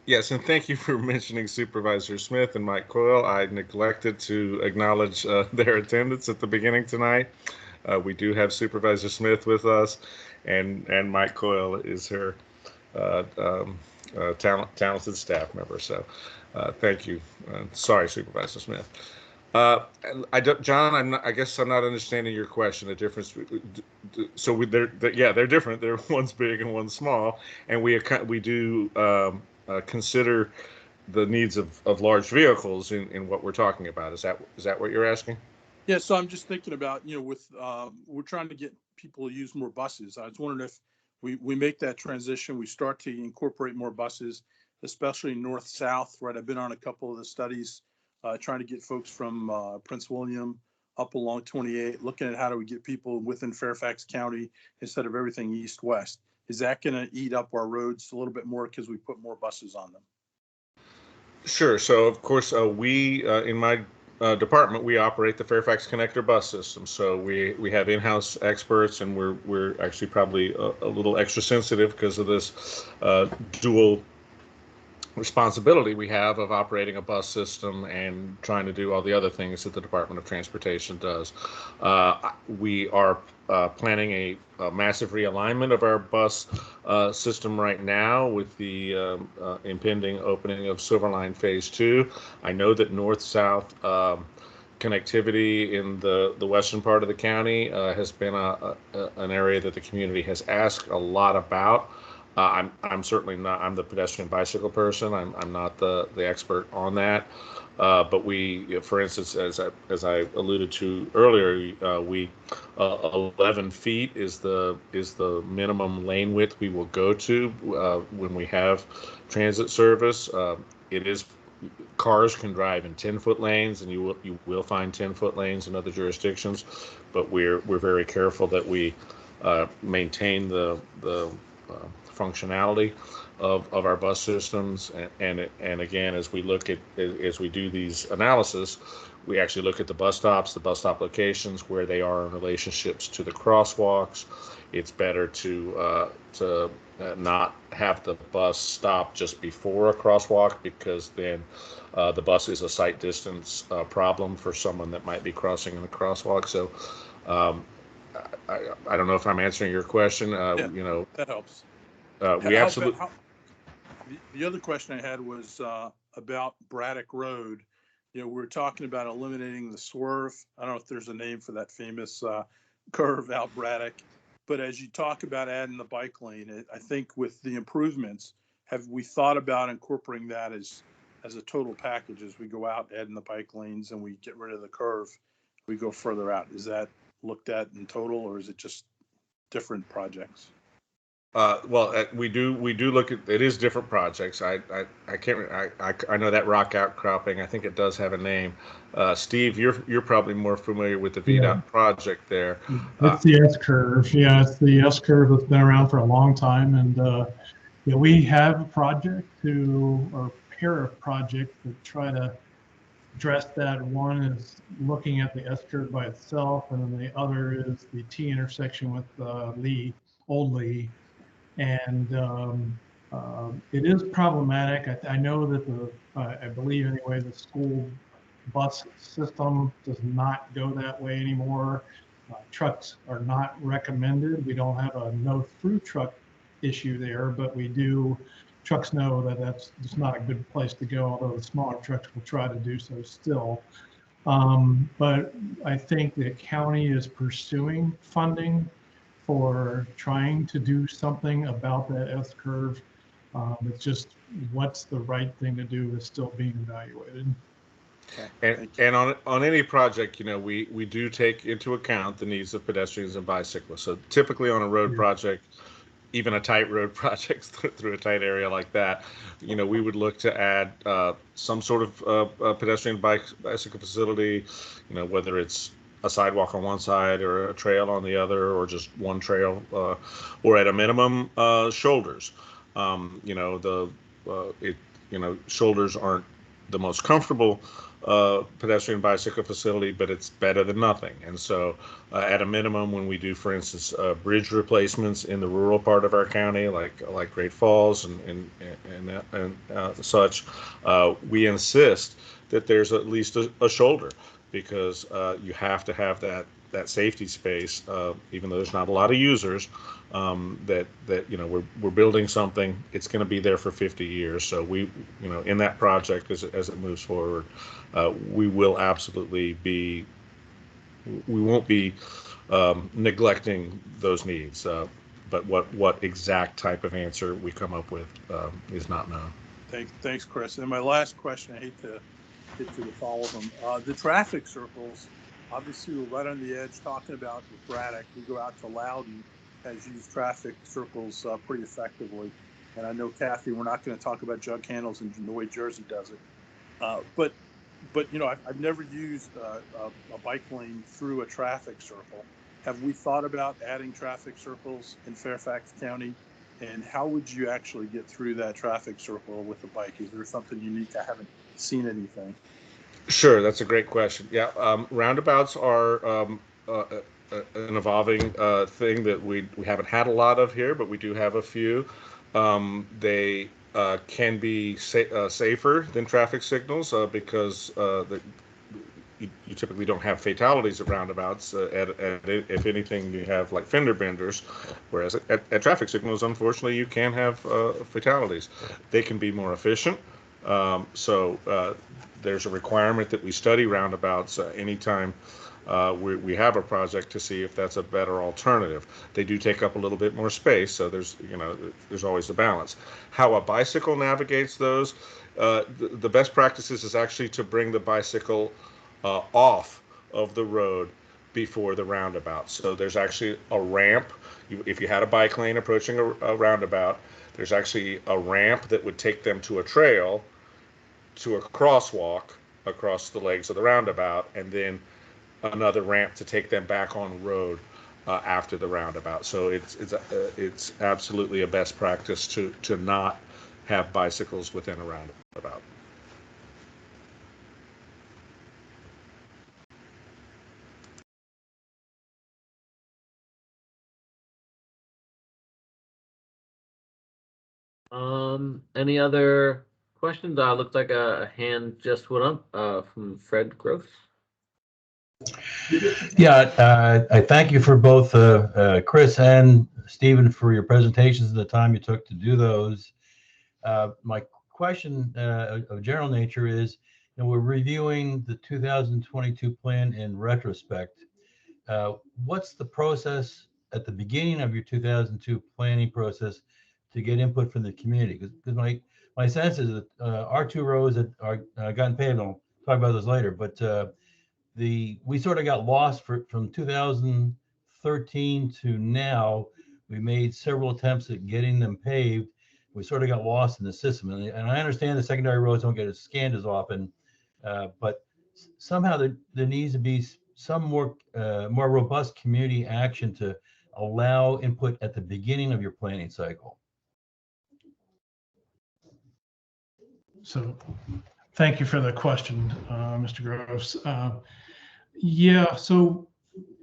Yes, and thank you for mentioning Supervisor Smith and Mike Coyle. I neglected to acknowledge their attendance at the beginning tonight. We do have Supervisor Smith with us, and Mike Coyle is her talented staff member. So thank you. Sorry, Supervisor Smith. John, I guess I'm not understanding your question. The difference. So they're different. They're one's big and one's small, and we do consider the needs of large vehicles in what we're talking about. Is that what you're asking? Yeah. So I'm just thinking about, with we're trying to get people to use more buses. I was wondering if we make that transition, we start to incorporate more buses, especially north-south, right? I've been on a couple of the studies trying to get folks from Prince William up along 28, looking at how do we get people within Fairfax County instead of everything east-west. Is that going to eat up our roads a little bit more because we put more buses on them? Sure. So of course we in my department, we operate the Fairfax Connector bus system. So we have in-house experts, and we're actually probably a little extra sensitive because of this dual responsibility we have of operating a bus system and trying to do all the other things that the Department of Transportation does. We are planning a massive realignment of our bus system right now with the impending opening of Silverline Phase 2. I know that north-south connectivity in the western part of the county has been an area that the community has asked a lot about. I'm certainly not. I'm the pedestrian bicycle person. I'm not the expert on that. But we, for instance, as I alluded to earlier, 11 feet is the minimum lane width we will go to when we have transit service. It is. Cars can drive in 10-foot lanes, and you will find 10-foot lanes in other jurisdictions, but we're very careful that we maintain the functionality of our bus systems. And again, as we look at, as we do these analysis, we actually look at the bus stops, the bus stop locations, where they are in relationships to the crosswalks. It's better to not have the bus stop just before a crosswalk, because then the bus is a sight distance problem for someone that might be crossing in the crosswalk. So I don't know if I'm answering your question. Yeah, you know, that helps. we absolutely. The other question I had was about Braddock Road. You know, we were talking about eliminating the swerve. I don't know if there's a name for that famous curve out Braddock, but as you talk about adding the bike lane, I think with the improvements, have we thought about incorporating that as a total package as we go out, adding the bike lanes and we get rid of the curve, we go further out? Is that looked at in total, or is it just different projects? Well, we do look at, it is different projects. I can't, I know that rock outcropping, I think it does have a name. Steve, you're probably more familiar with the VDOT project there. It's the S curve. Yeah, it's the S curve that's been around for a long time. And yeah, we have a project or pair of projects that try to address that. One is looking at the S curve by itself, and then the other is the T intersection with Old Lee. And it is problematic. I know that I believe anyway, the school bus system does not go that way anymore. Trucks are not recommended. We don't have a no through truck issue there, but trucks know that that's just not a good place to go, although the smaller trucks will try to do so still. But I think the county is pursuing funding for trying to do something about that S curve. It's just what's the right thing to do is still being evaluated. Okay. And on any project, you know, we do take into account the needs of pedestrians and bicyclists. So typically on a road project, even a tight road project through a tight area like that, you know, we would look to add some sort of pedestrian bicycle facility, you know, whether it's a sidewalk on one side or a trail on the other, or just one trail, or at a minimum shoulders. You know, shoulders aren't the most comfortable pedestrian bicycle facility, but it's better than nothing. And so at a minimum, when we do, for instance, bridge replacements in the rural part of our county, like Great Falls and such, we insist that there's at least a shoulder, because you have to have that safety space, even though there's not a lot of users. That you know, we're building something, it's going to be there for 50 years. So we, you know, in that project, as it moves forward, we will absolutely we won't be neglecting those needs. But what exact type of answer we come up with is not known. Thanks, Chris. And my last question, I hate to get to follow them. The traffic circles, obviously we're right on the edge talking about with Braddock. We go out to Loudon, has used traffic circles pretty effectively. And I know, Kathy, we're not going to talk about jug handles and the way Jersey does it. But you know, I've never used a bike lane through a traffic circle. Have we thought about adding traffic circles in Fairfax County? And how would you actually get through that traffic circle with a bike? Is there something unique? I haven't seen anything. Sure, that's a great question. Yeah, roundabouts are an evolving thing that we haven't had a lot of here, but we do have a few. They can be safer than traffic signals because you typically don't have fatalities at roundabouts. If anything, you have like fender benders, whereas at traffic signals, unfortunately, you can have fatalities. They can be more efficient. So there's a requirement that we study roundabouts anytime we have a project, to see if that's a better alternative. They do take up a little bit more space, so there's always a balance. How a bicycle navigates those, the best practices is actually to bring the bicycle off of the road before the roundabout. So there's actually a ramp. If you had a bike lane approaching a roundabout, there's actually a ramp that would take them to a trail, to a crosswalk across the legs of the roundabout, and then another ramp to take them back on road. after the roundabout. So it's absolutely a best practice to not have bicycles within a roundabout. Any other questions? Looks like a hand just went up, from Fred Gross. Yeah, I thank you for both Chris and Stephen for your presentations and the time you took to do those. My question of general nature is, we're reviewing the 2022 plan in retrospect. What's the process at the beginning of your 2002 planning process to get input from the community? Because my sense is that our 2 roads that are gotten paved, I'll talk about this later, but we sort of got lost from 2013 to now. We made several attempts at getting them paved. We sort of got lost in the system, and I understand the secondary roads don't get scanned as often, but somehow there needs to be some more robust community action to allow input at the beginning of your planning cycle. So thank you for the question, Mr. Groves. Yeah, so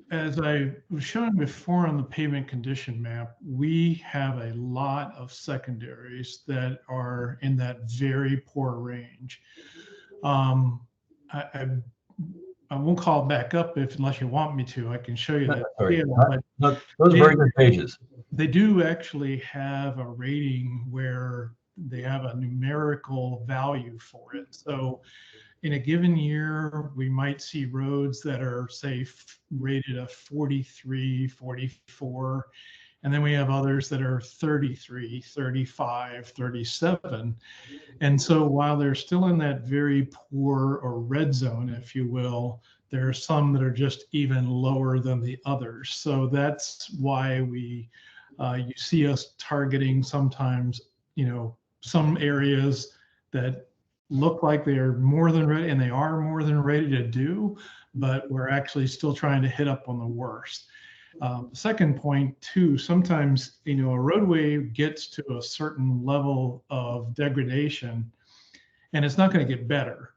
as I was showing before on the pavement condition map, we have a lot of secondaries that are in that very poor range. I won't call it back up unless you want me to. I can show you that. Those are very good pages. They do actually have a rating where they have a numerical value for it. So in a given year, we might see roads that are, say, rated a 43, 44, and then we have others that are 33, 35, 37. And so while they're still in that very poor or red zone, if you will, there are some that are just even lower than the others. So that's why you see us targeting sometimes, some areas that look like they are more than ready, and they are more than ready to do, but we're actually still trying to hit up on the worst. Second point too, sometimes, a roadway gets to a certain level of degradation and it's not going to get better.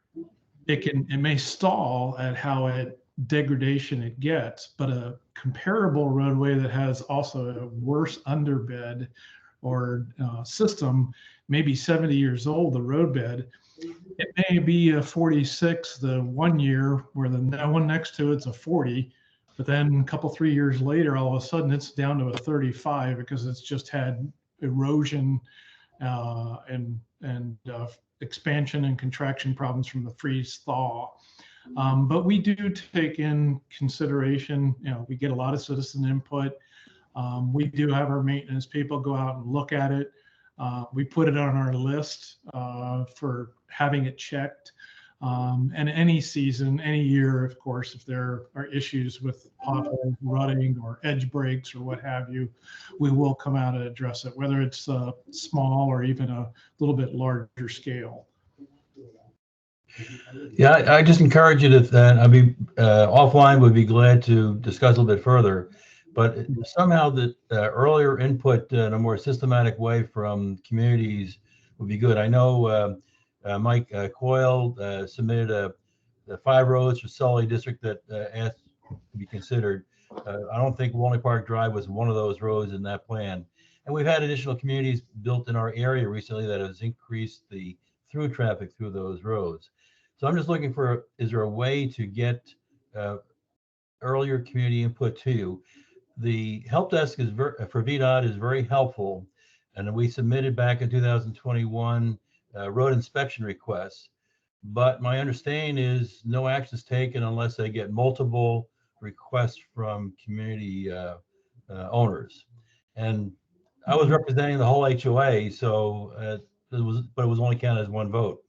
It may stall at how degradation it gets, but a comparable roadway that has also a worse underbed or system, maybe 70 years old, the roadbed, it may be a 46 the one year where the one next to it's a 40, but then a couple, 3 years later, all of a sudden it's down to a 35 because it's just had erosion and expansion and contraction problems from the freeze thaw. But we do take in consideration, we get a lot of citizen input. We do have our maintenance people go out and look at it. We put it on our list for having it checked. And any season, any year, of course, if there are issues with potholes, rutting, or edge breaks, or what have you, we will come out and address it, whether it's small or even a little bit larger scale. Yeah, I just encourage you to, I mean, offline would be glad to discuss a little bit further, but somehow the earlier input in a more systematic way from communities would be good. I know Mike Coyle submitted the 5 roads for Sully district that asked to be considered. I don't think Walney Park Drive was one of those roads in that plan. And we've had additional communities built in our area recently that has increased the through traffic through those roads. So I'm just looking for, is there a way to get earlier community input to you? The help desk is for VDOT is very helpful. And we submitted back in 2021 road inspection requests. But my understanding is no action is taken unless they get multiple requests from community owners. And I was representing the whole HOA, so it was only counted as 1 vote.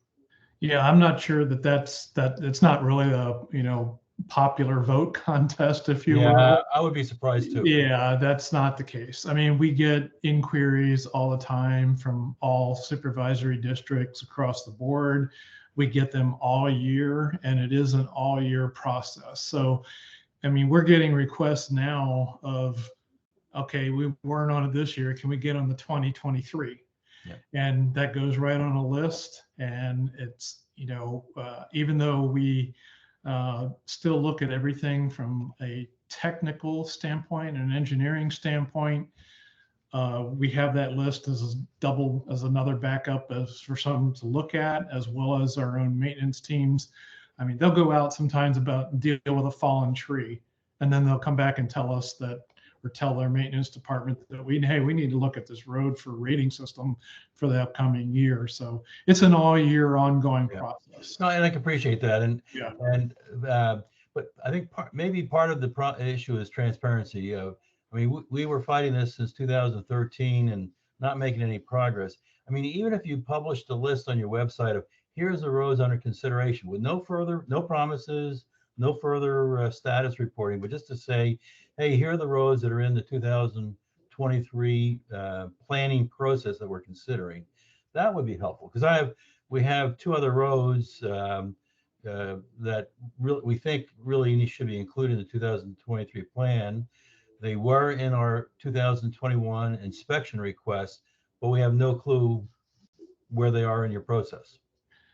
Yeah, I'm not sure that it's not really a popular vote contest, if you will. I would be surprised too. Yeah, that's not the case. I mean, we get inquiries all the time from all supervisory districts across the board. We get them all year, and it is an all year process. So I mean, we're getting requests now of, okay, we weren't on it this year. Can we get on the 2023? Yeah. And that goes right on a list. And it's, even though we still look at everything from a technical standpoint and an engineering standpoint, we have that list as another backup as for some to look at, as well as our own maintenance teams. I mean, they'll go out sometimes deal with a fallen tree, and then they'll come back and tell us that, or tell their maintenance department that we need to look at this road for rating system for the upcoming year. So it's an all year ongoing process. No, and I can appreciate that. And yeah. But I think maybe part of the issue is transparency. I mean, we were fighting this since 2013 and not making any progress. I mean, even if you published a list on your website of here's the roads under consideration with no promises, no further status reporting, but just to say, hey, here are the roads that are in the 2023 planning process that we're considering. That would be helpful, because we have 2 other roads that we think really should be included in the 2023 plan. They were in our 2021 inspection request, but we have no clue where they are in your process.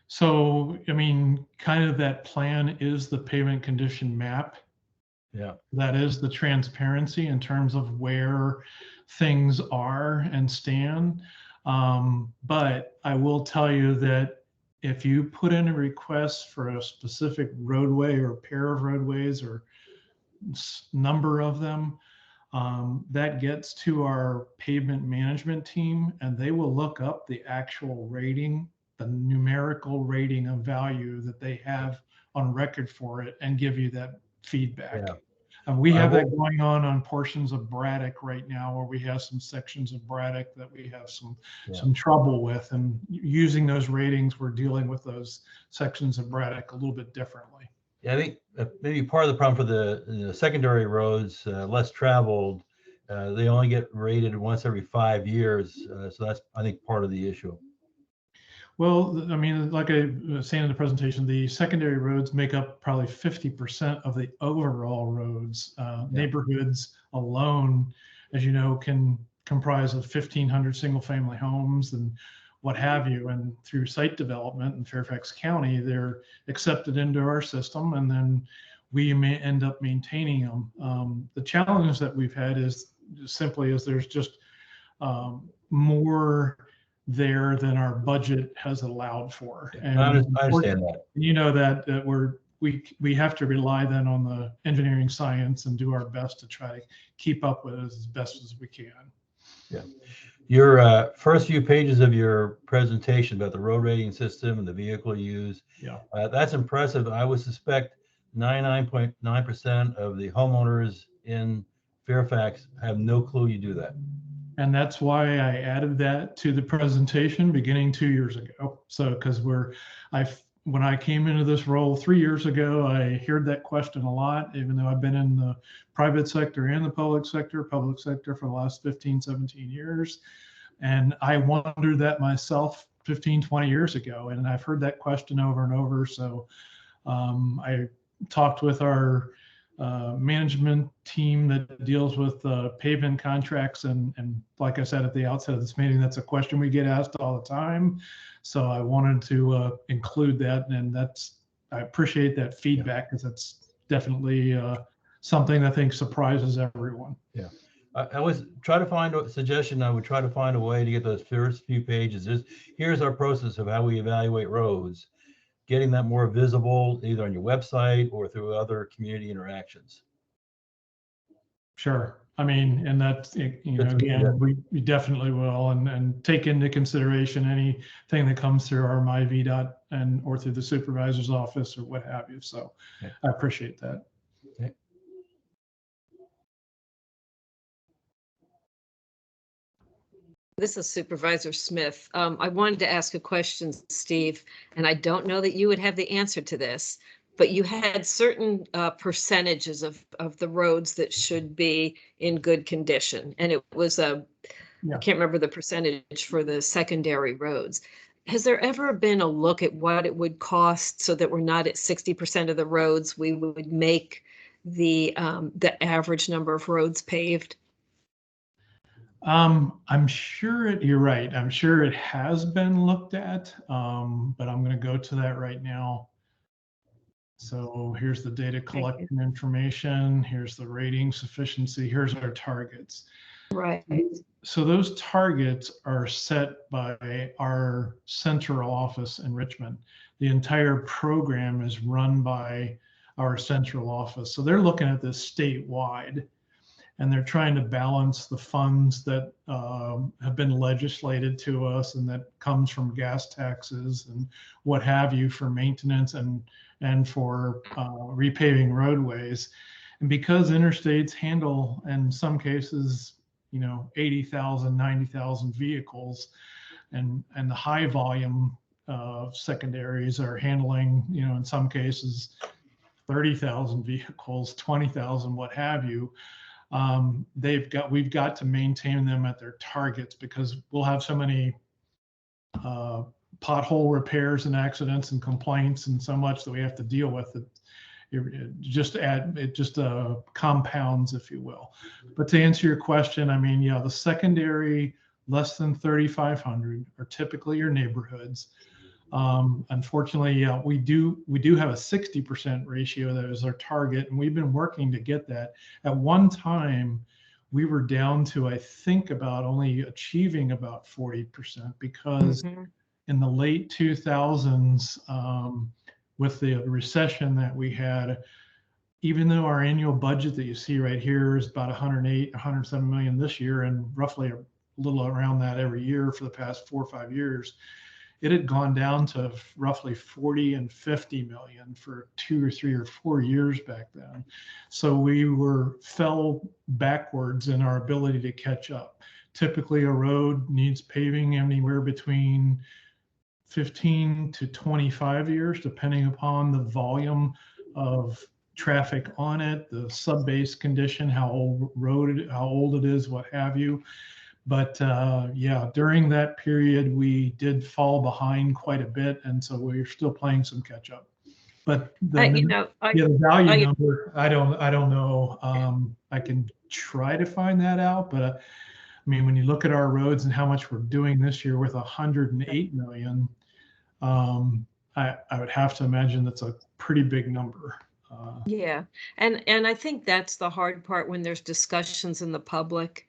So, I mean, kind of that plan is the pavement condition map. Yeah. That is the transparency in terms of where things are and stand. But I will tell you that if you put in a request for a specific roadway or pair of roadways or number of them, that gets to our pavement management team, and they will look up the actual rating, the numerical rating of value that they have on record for it, and give you that feedback. Yeah. And we have that going on portions of Braddock right now, where we have some sections of Braddock that we have some trouble with, and using those ratings, we're dealing with those sections of Braddock a little bit differently. Yeah, I think maybe part of the problem for the secondary roads, less traveled, they only get rated once every 5 years. So that's, I think, part of the issue. Well, I mean, like I was saying in the presentation, the secondary roads make up probably 50% of the overall roads. Neighborhoods alone, as you know, can comprise of 1,500 single-family homes and what have you. And through site development in Fairfax County, they're accepted into our system, and then we may end up maintaining them. The challenge that we've had is simply there's just more there than our budget has allowed for. And I understand that. You know that we have to rely then on the engineering science and do our best to try to keep up with it as best as we can. Yeah. Your first few pages of your presentation about the road rating system and the vehicle use, that's impressive. I would suspect 99.9% of the homeowners in Fairfax have no clue you do that. And that's why I added that to the presentation beginning 2 years ago. So, because when I came into this role 3 years ago, I heard that question a lot, even though I've been in the private sector and the public sector for the last 15, 17 years. And I wondered that myself 15, 20 years ago. And I've heard that question over and over. So I talked with our management team that deals with pavement contracts, and like I said at the outset of this meeting, that's a question we get asked all the time. So I wanted to include that, and I appreciate that feedback, because that's definitely something I think surprises everyone. Yeah, I always try to find a suggestion. I would try to find a way to get those first few pages. Here's our process of how we evaluate roads, getting that more visible either on your website or through other community interactions. Sure. I mean, and that's, again, we definitely will, and take into consideration anything that comes through our MyVDOT or through the supervisor's office or what have you. So I appreciate that. Okay. This is Supervisor Smith. I wanted to ask a question, Steve, and I don't know that you would have the answer to this, but you had certain percentages of the roads that should be in good condition. And it was I can't remember the percentage for the secondary roads. Has there ever been a look at what it would cost so that we're not at 60% of the roads? We would make the average number of roads paved? I'm sure you're right. I'm sure it has been looked at, but I'm going to go to that right now. So here's the data collection information. Here's the rating sufficiency. Here's our targets. Right. So those targets are set by our central office in Richmond. The entire program is run by our central office. So they're looking at this statewide, and they're trying to balance the funds that have been legislated to us and that comes from gas taxes and what have you for maintenance and for repaving roadways. And because interstates handle, in some cases, 80,000, 90,000 vehicles, and the high volume secondaries are handling, in some cases, 30,000 vehicles, 20,000, what have you. We've got to maintain them at their targets because we'll have so many pothole repairs and accidents and complaints and so much that we have to deal with it. It just compounds, if you will. But to answer your question, I mean, the secondary less than 3,500 are typically your neighborhoods. Unfortunately, we do have a 60% ratio that is our target, and we've been working to get that. At one time, we were down to, I think, about only achieving about 40% because in the late 2000s, with the recession that we had, even though our annual budget that you see right here is about 108, 107 million this year, and roughly a little around that every year for the past 4 or 5 years, it had gone down to roughly 40 and 50 million for 2 or 3 or 4 years back then. So we fell backwards in our ability to catch up. Typically, a road needs paving anywhere between 15 to 25 years, depending upon the volume of traffic on it, the subbase condition, how old it is, what have you. But during that period, we did fall behind quite a bit, and so we're still playing some catch up. But the value number, I don't know. I can try to find that out, but I mean, when you look at our roads and how much we're doing this year with 108 million, I would have to imagine that's a pretty big number. And I think that's the hard part when there's discussions in the public.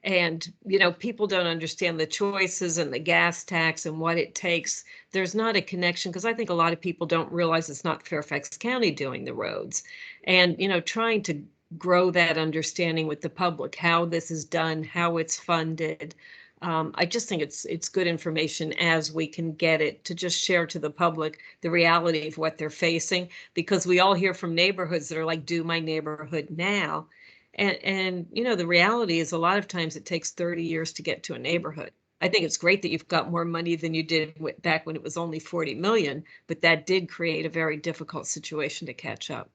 And, people don't understand the choices and the gas tax and what it takes. There's not a connection because I think a lot of people don't realize it's not Fairfax County doing the roads. And, trying to grow that understanding with the public, how this is done, how it's funded. I just think it's good information as we can get it to just share to the public the reality of what they're facing, because we all hear from neighborhoods that are like, do my neighborhood now. And the reality is a lot of times it takes 30 years to get to a neighborhood. I think it's great that you've got more money than you did back when it was only 40 million, but that did create a very difficult situation to catch up.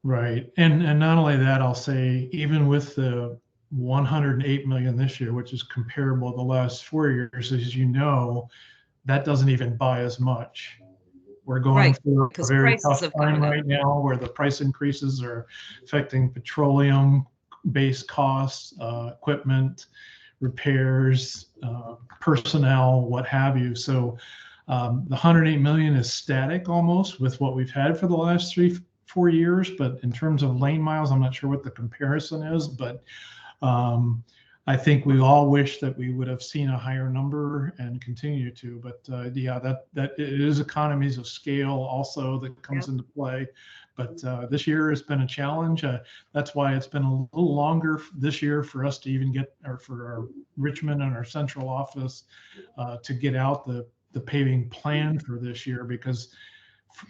Right. And not only that, I'll say, even with the 108 million this year, which is comparable to the last 4 years, as that doesn't even buy as much. We're going through a very tough time right now where the price increases are affecting petroleum-based costs, equipment, repairs, personnel, what have you. So the 108 million is static almost with what we've had for the last 3-4 years. But in terms of lane miles, I'm not sure what the comparison is, but I think we all wish that we would have seen a higher number and continue to, but that it is economies of scale also that comes into play. But this year has been a challenge. That's why it's been a little longer this year for us to even get, or for our Richmond and our central office to get out the paving plan for this year, because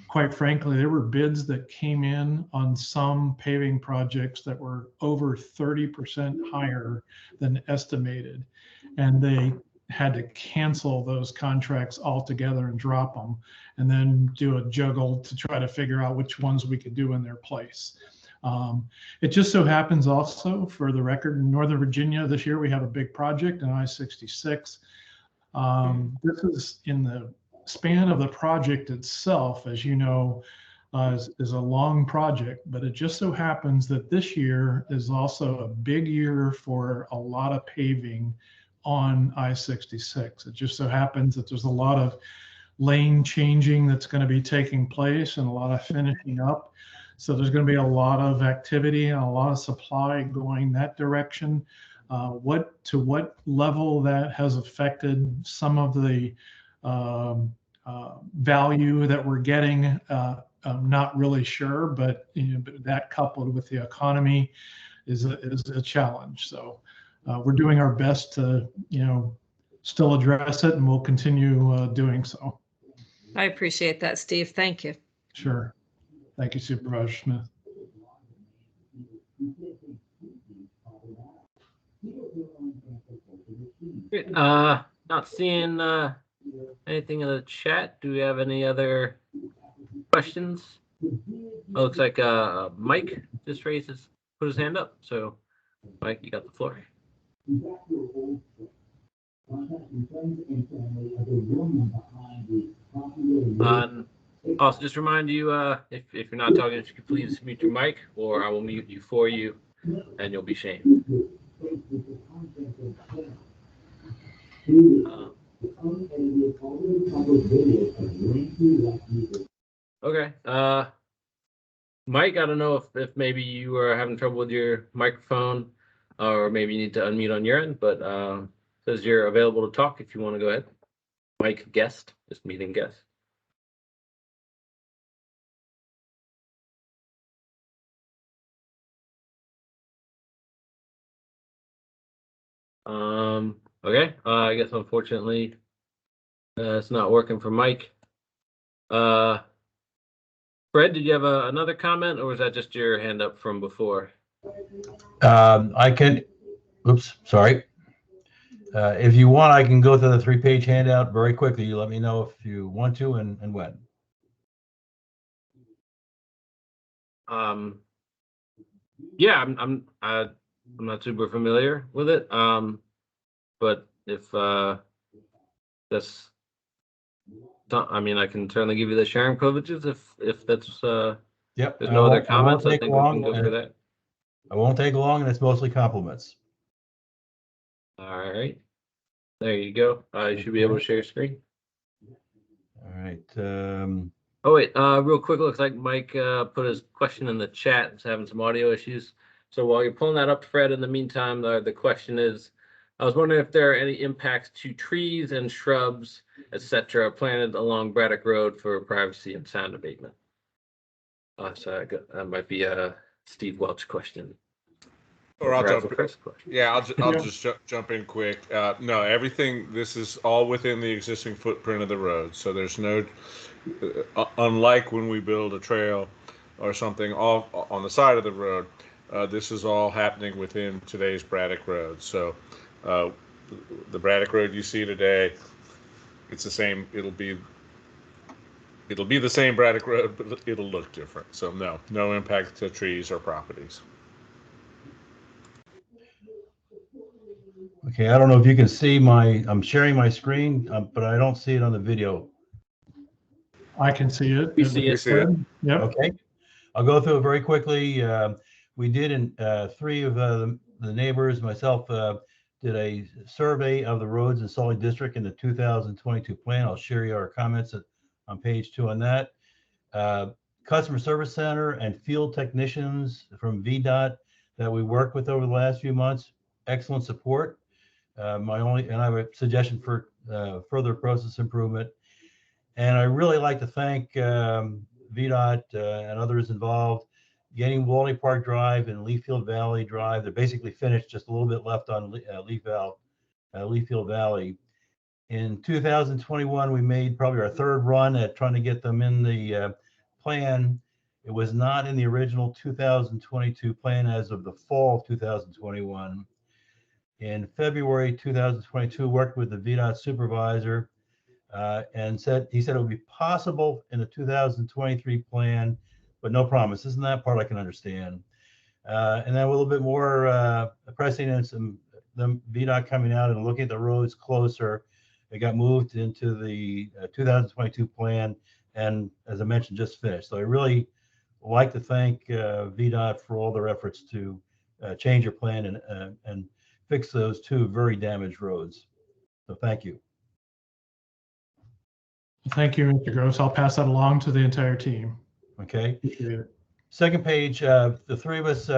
quite frankly, there were bids that came in on some paving projects that were over 30% higher than estimated. And they had to cancel those contracts altogether and drop them, and then do a juggle to try to figure out which ones we could do in their place. It just so happens also, for the record, in Northern Virginia this year, we have a big project on I-66. This is in the span of the project itself, as you know, is a long project, but it just so happens that this year is also a big year for a lot of paving on I-66. It just so happens that there's a lot of lane changing that's going to be taking place and a lot of finishing up. So there's going to be a lot of activity and a lot of supply going that direction. What level that has affected some of the value that we're getting, I'm not really sure, but, but that coupled with the economy is a challenge. So we're doing our best to, still address it, and we'll continue doing so. I appreciate that, Steve. Thank you. Sure. Thank you, Supervisor Smith. Great. Not seeing anything in the chat. Do we have any other questions? Oh, looks like Mike just put his hand up. So, Mike, you got the floor. Also, just remind you, if you're not talking, if you could please mute your mic, or I will mute you for you, and you'll be shamed. Okay. Mike, I don't know if maybe you are having trouble with your microphone, or maybe you need to unmute on your end, but says you're available to talk if you want to go ahead. Mike guest, just meeting guest. Okay. I guess unfortunately it's not working for Mike. Fred, did you have another comment, or was that just your hand up from before? Oops, sorry. If you want, I can go through the 3-page handout very quickly. You let me know if you want to and when. Yeah, I'm not super familiar with it. But if that's, I mean, I can certainly give you the sharing privileges if that's Yep. There's no other comments. I think we can go through that. I won't take long, and it's mostly compliments. All right. There you go. You should be able to share your screen. All right. Oh, wait. Real quick, looks like Mike put his question in the chat. He's having some audio issues. So while you're pulling that up, Fred, in the meantime, the question is, I was wondering if there are any impacts to trees and shrubs, etc., planted along Braddock Road for privacy and sound abatement. So that might be a Steve Welch question. Or I'll jump. Question. Yeah, I'll just jump in quick. No, everything. This is all within the existing footprint of the road. So there's no, unlike when we build a trail or something off on the side of the road. This is all happening within today's Braddock Road. So the Braddock Road you see today, it's the same. It'll be the same Braddock Road, but it'll look different. So no impact to trees or properties. Okay, I don't know if you can see I'm sharing my screen, but I don't see it on the video. I can see it. We see it. Yep. Okay, I'll go through it very quickly. We did in 3 of the neighbors, myself, did a survey of the roads in Sully District in the 2022 plan. I'll share you our comments on page 2 on that. Customer Service Center and field technicians from VDOT that we worked with over the last few months, excellent support. I have a suggestion for further process improvement. And I really like to thank VDOT and others involved, getting Wally Park Drive and Leafield Valley Drive. They're basically finished, just a little bit left on Leafield Valley. In 2021, we made probably our 3rd run at trying to get them in the plan. It was not in the original 2022 plan as of the fall of 2021. In February 2022, worked with the VDOT supervisor and he said it would be possible in the 2023 plan, but no promises. And that part I can understand. And then a little bit more pressing and the VDOT coming out and looking at the roads closer. It got moved into the 2022 plan and as I mentioned, just finished. So I really like to thank VDOT for all their efforts to change your plan and fix those two very damaged roads. So thank you. Thank you, Mr. Gross. I'll pass that along to the entire team. Okay. Appreciate it. Second page, the three of us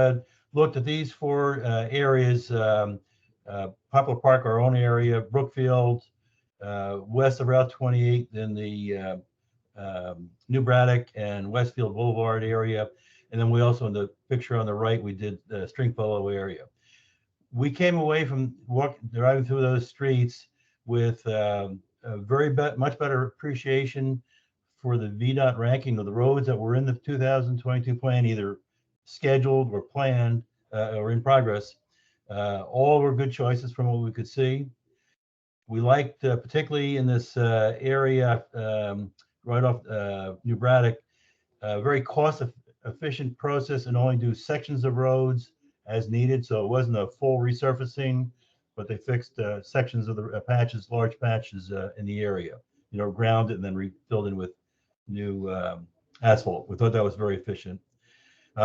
looked at these four areas, Poplar Park, our own area, Brookfield, west of Route 28, then the New Braddock and Westfield Boulevard area. And then we also, in the picture on the right, we did the Stringfellow area. We came away from driving through those streets with a much better appreciation for the VDOT ranking of the roads that were in the 2022 plan, either scheduled or planned or in progress. All were good choices from what we could see. We liked, particularly in this area right off New Braddock, a very cost-efficient process and only do sections of roads as needed. So it wasn't a full resurfacing, but they fixed sections of the patches, large patches in the area, ground it and then refilled in with new asphalt. We thought that was very efficient.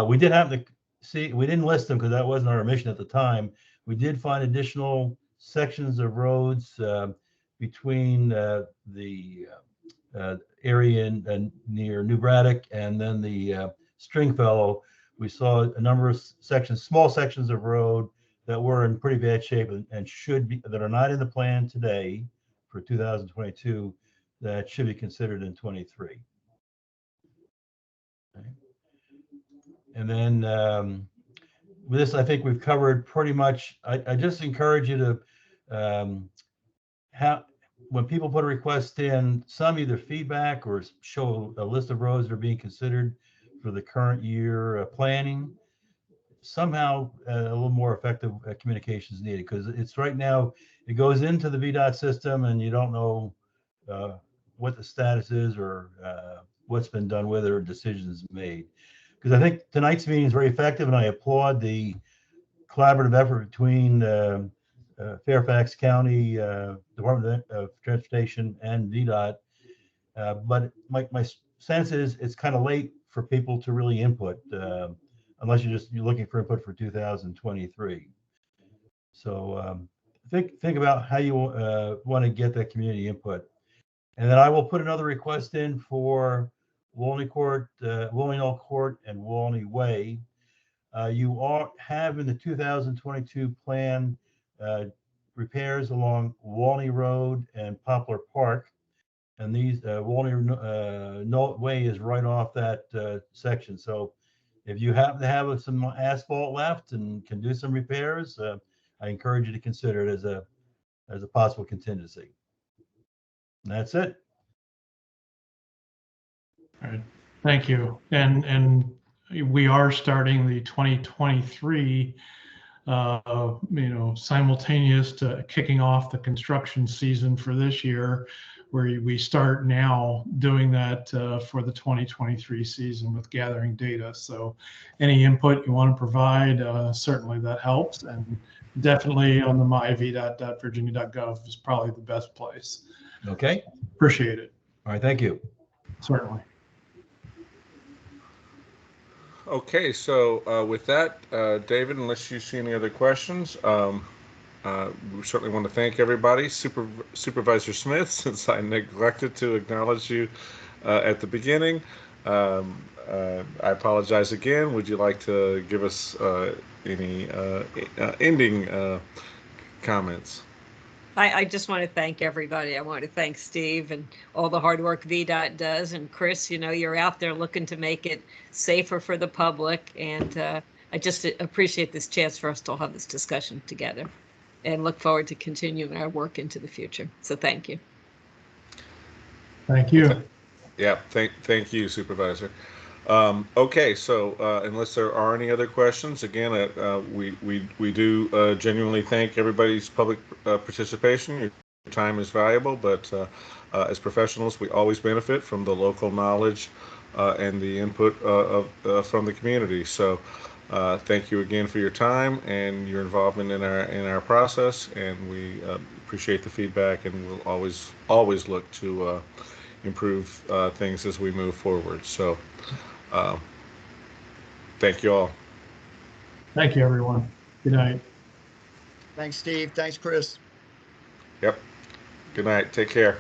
We did have to see, we didn't list them because that wasn't our mission at the time. We did find additional sections of roads between the area near New Braddock and then the Stringfellow. We saw a number of sections, small sections of road that were in pretty bad shape and should be, that are not in the plan today for 2022, that should be considered in 23. Okay. And then with this, I think we've covered pretty much. I just encourage you to when people put a request in, some either feedback or show a list of roads that are being considered for the current year planning. Somehow a little more effective communication is needed, because it's right now, it goes into the VDOT system and you don't know what the status is or what's been done with it or decisions made. Because I think tonight's meeting is very effective, and I applaud the collaborative effort between Fairfax County Department of Transportation and VDOT. But my sense is it's kind of late for people to really input, unless you're looking for input for 2023. So think about how you want to get that community input. And then I will put another request in for Walney Court, Walney Knoll Court, and Walney Way. You have in the 2022 plan repairs along Walney Road and Poplar Park, and these Walney Knoll Way is right off that section. So if you happen to have some asphalt left and can do some repairs, I encourage you to consider it as a possible contingency. And that's it. All right, thank you. And we are starting the 2023, simultaneous to kicking off the construction season for this year, where we start now doing that for the 2023 season with gathering data. So any input you want to provide, certainly that helps. And definitely on the myvdot.virginia.gov is probably the best place. Okay. Appreciate it. All right, thank you. Certainly. Okay, so with that, David, unless you see any other questions, we certainly want to thank everybody. Supervisor Smith, since I neglected to acknowledge you at the beginning, I apologize again. Would you like to give us any ending comments? I just want to thank everybody. I want to thank Steve and all the hard work VDOT does. And Chris, you're out there looking to make it safer for the public. And I just appreciate this chance for us to all have this discussion together and look forward to continuing our work into the future. So thank you. Thank you. Yeah, thank you, Supervisor. Okay, so unless there are any other questions, again, we do genuinely thank everybody's public participation. Your time is valuable, but as professionals, we always benefit from the local knowledge and the input from the community. So thank you again for your time and your involvement in our process, and we appreciate the feedback, and we'll always look to improve things as we move forward. So thank you all. Thank you, everyone. Good night. Thanks, Steve. Thanks, Chris. Yep. Good night. Take care.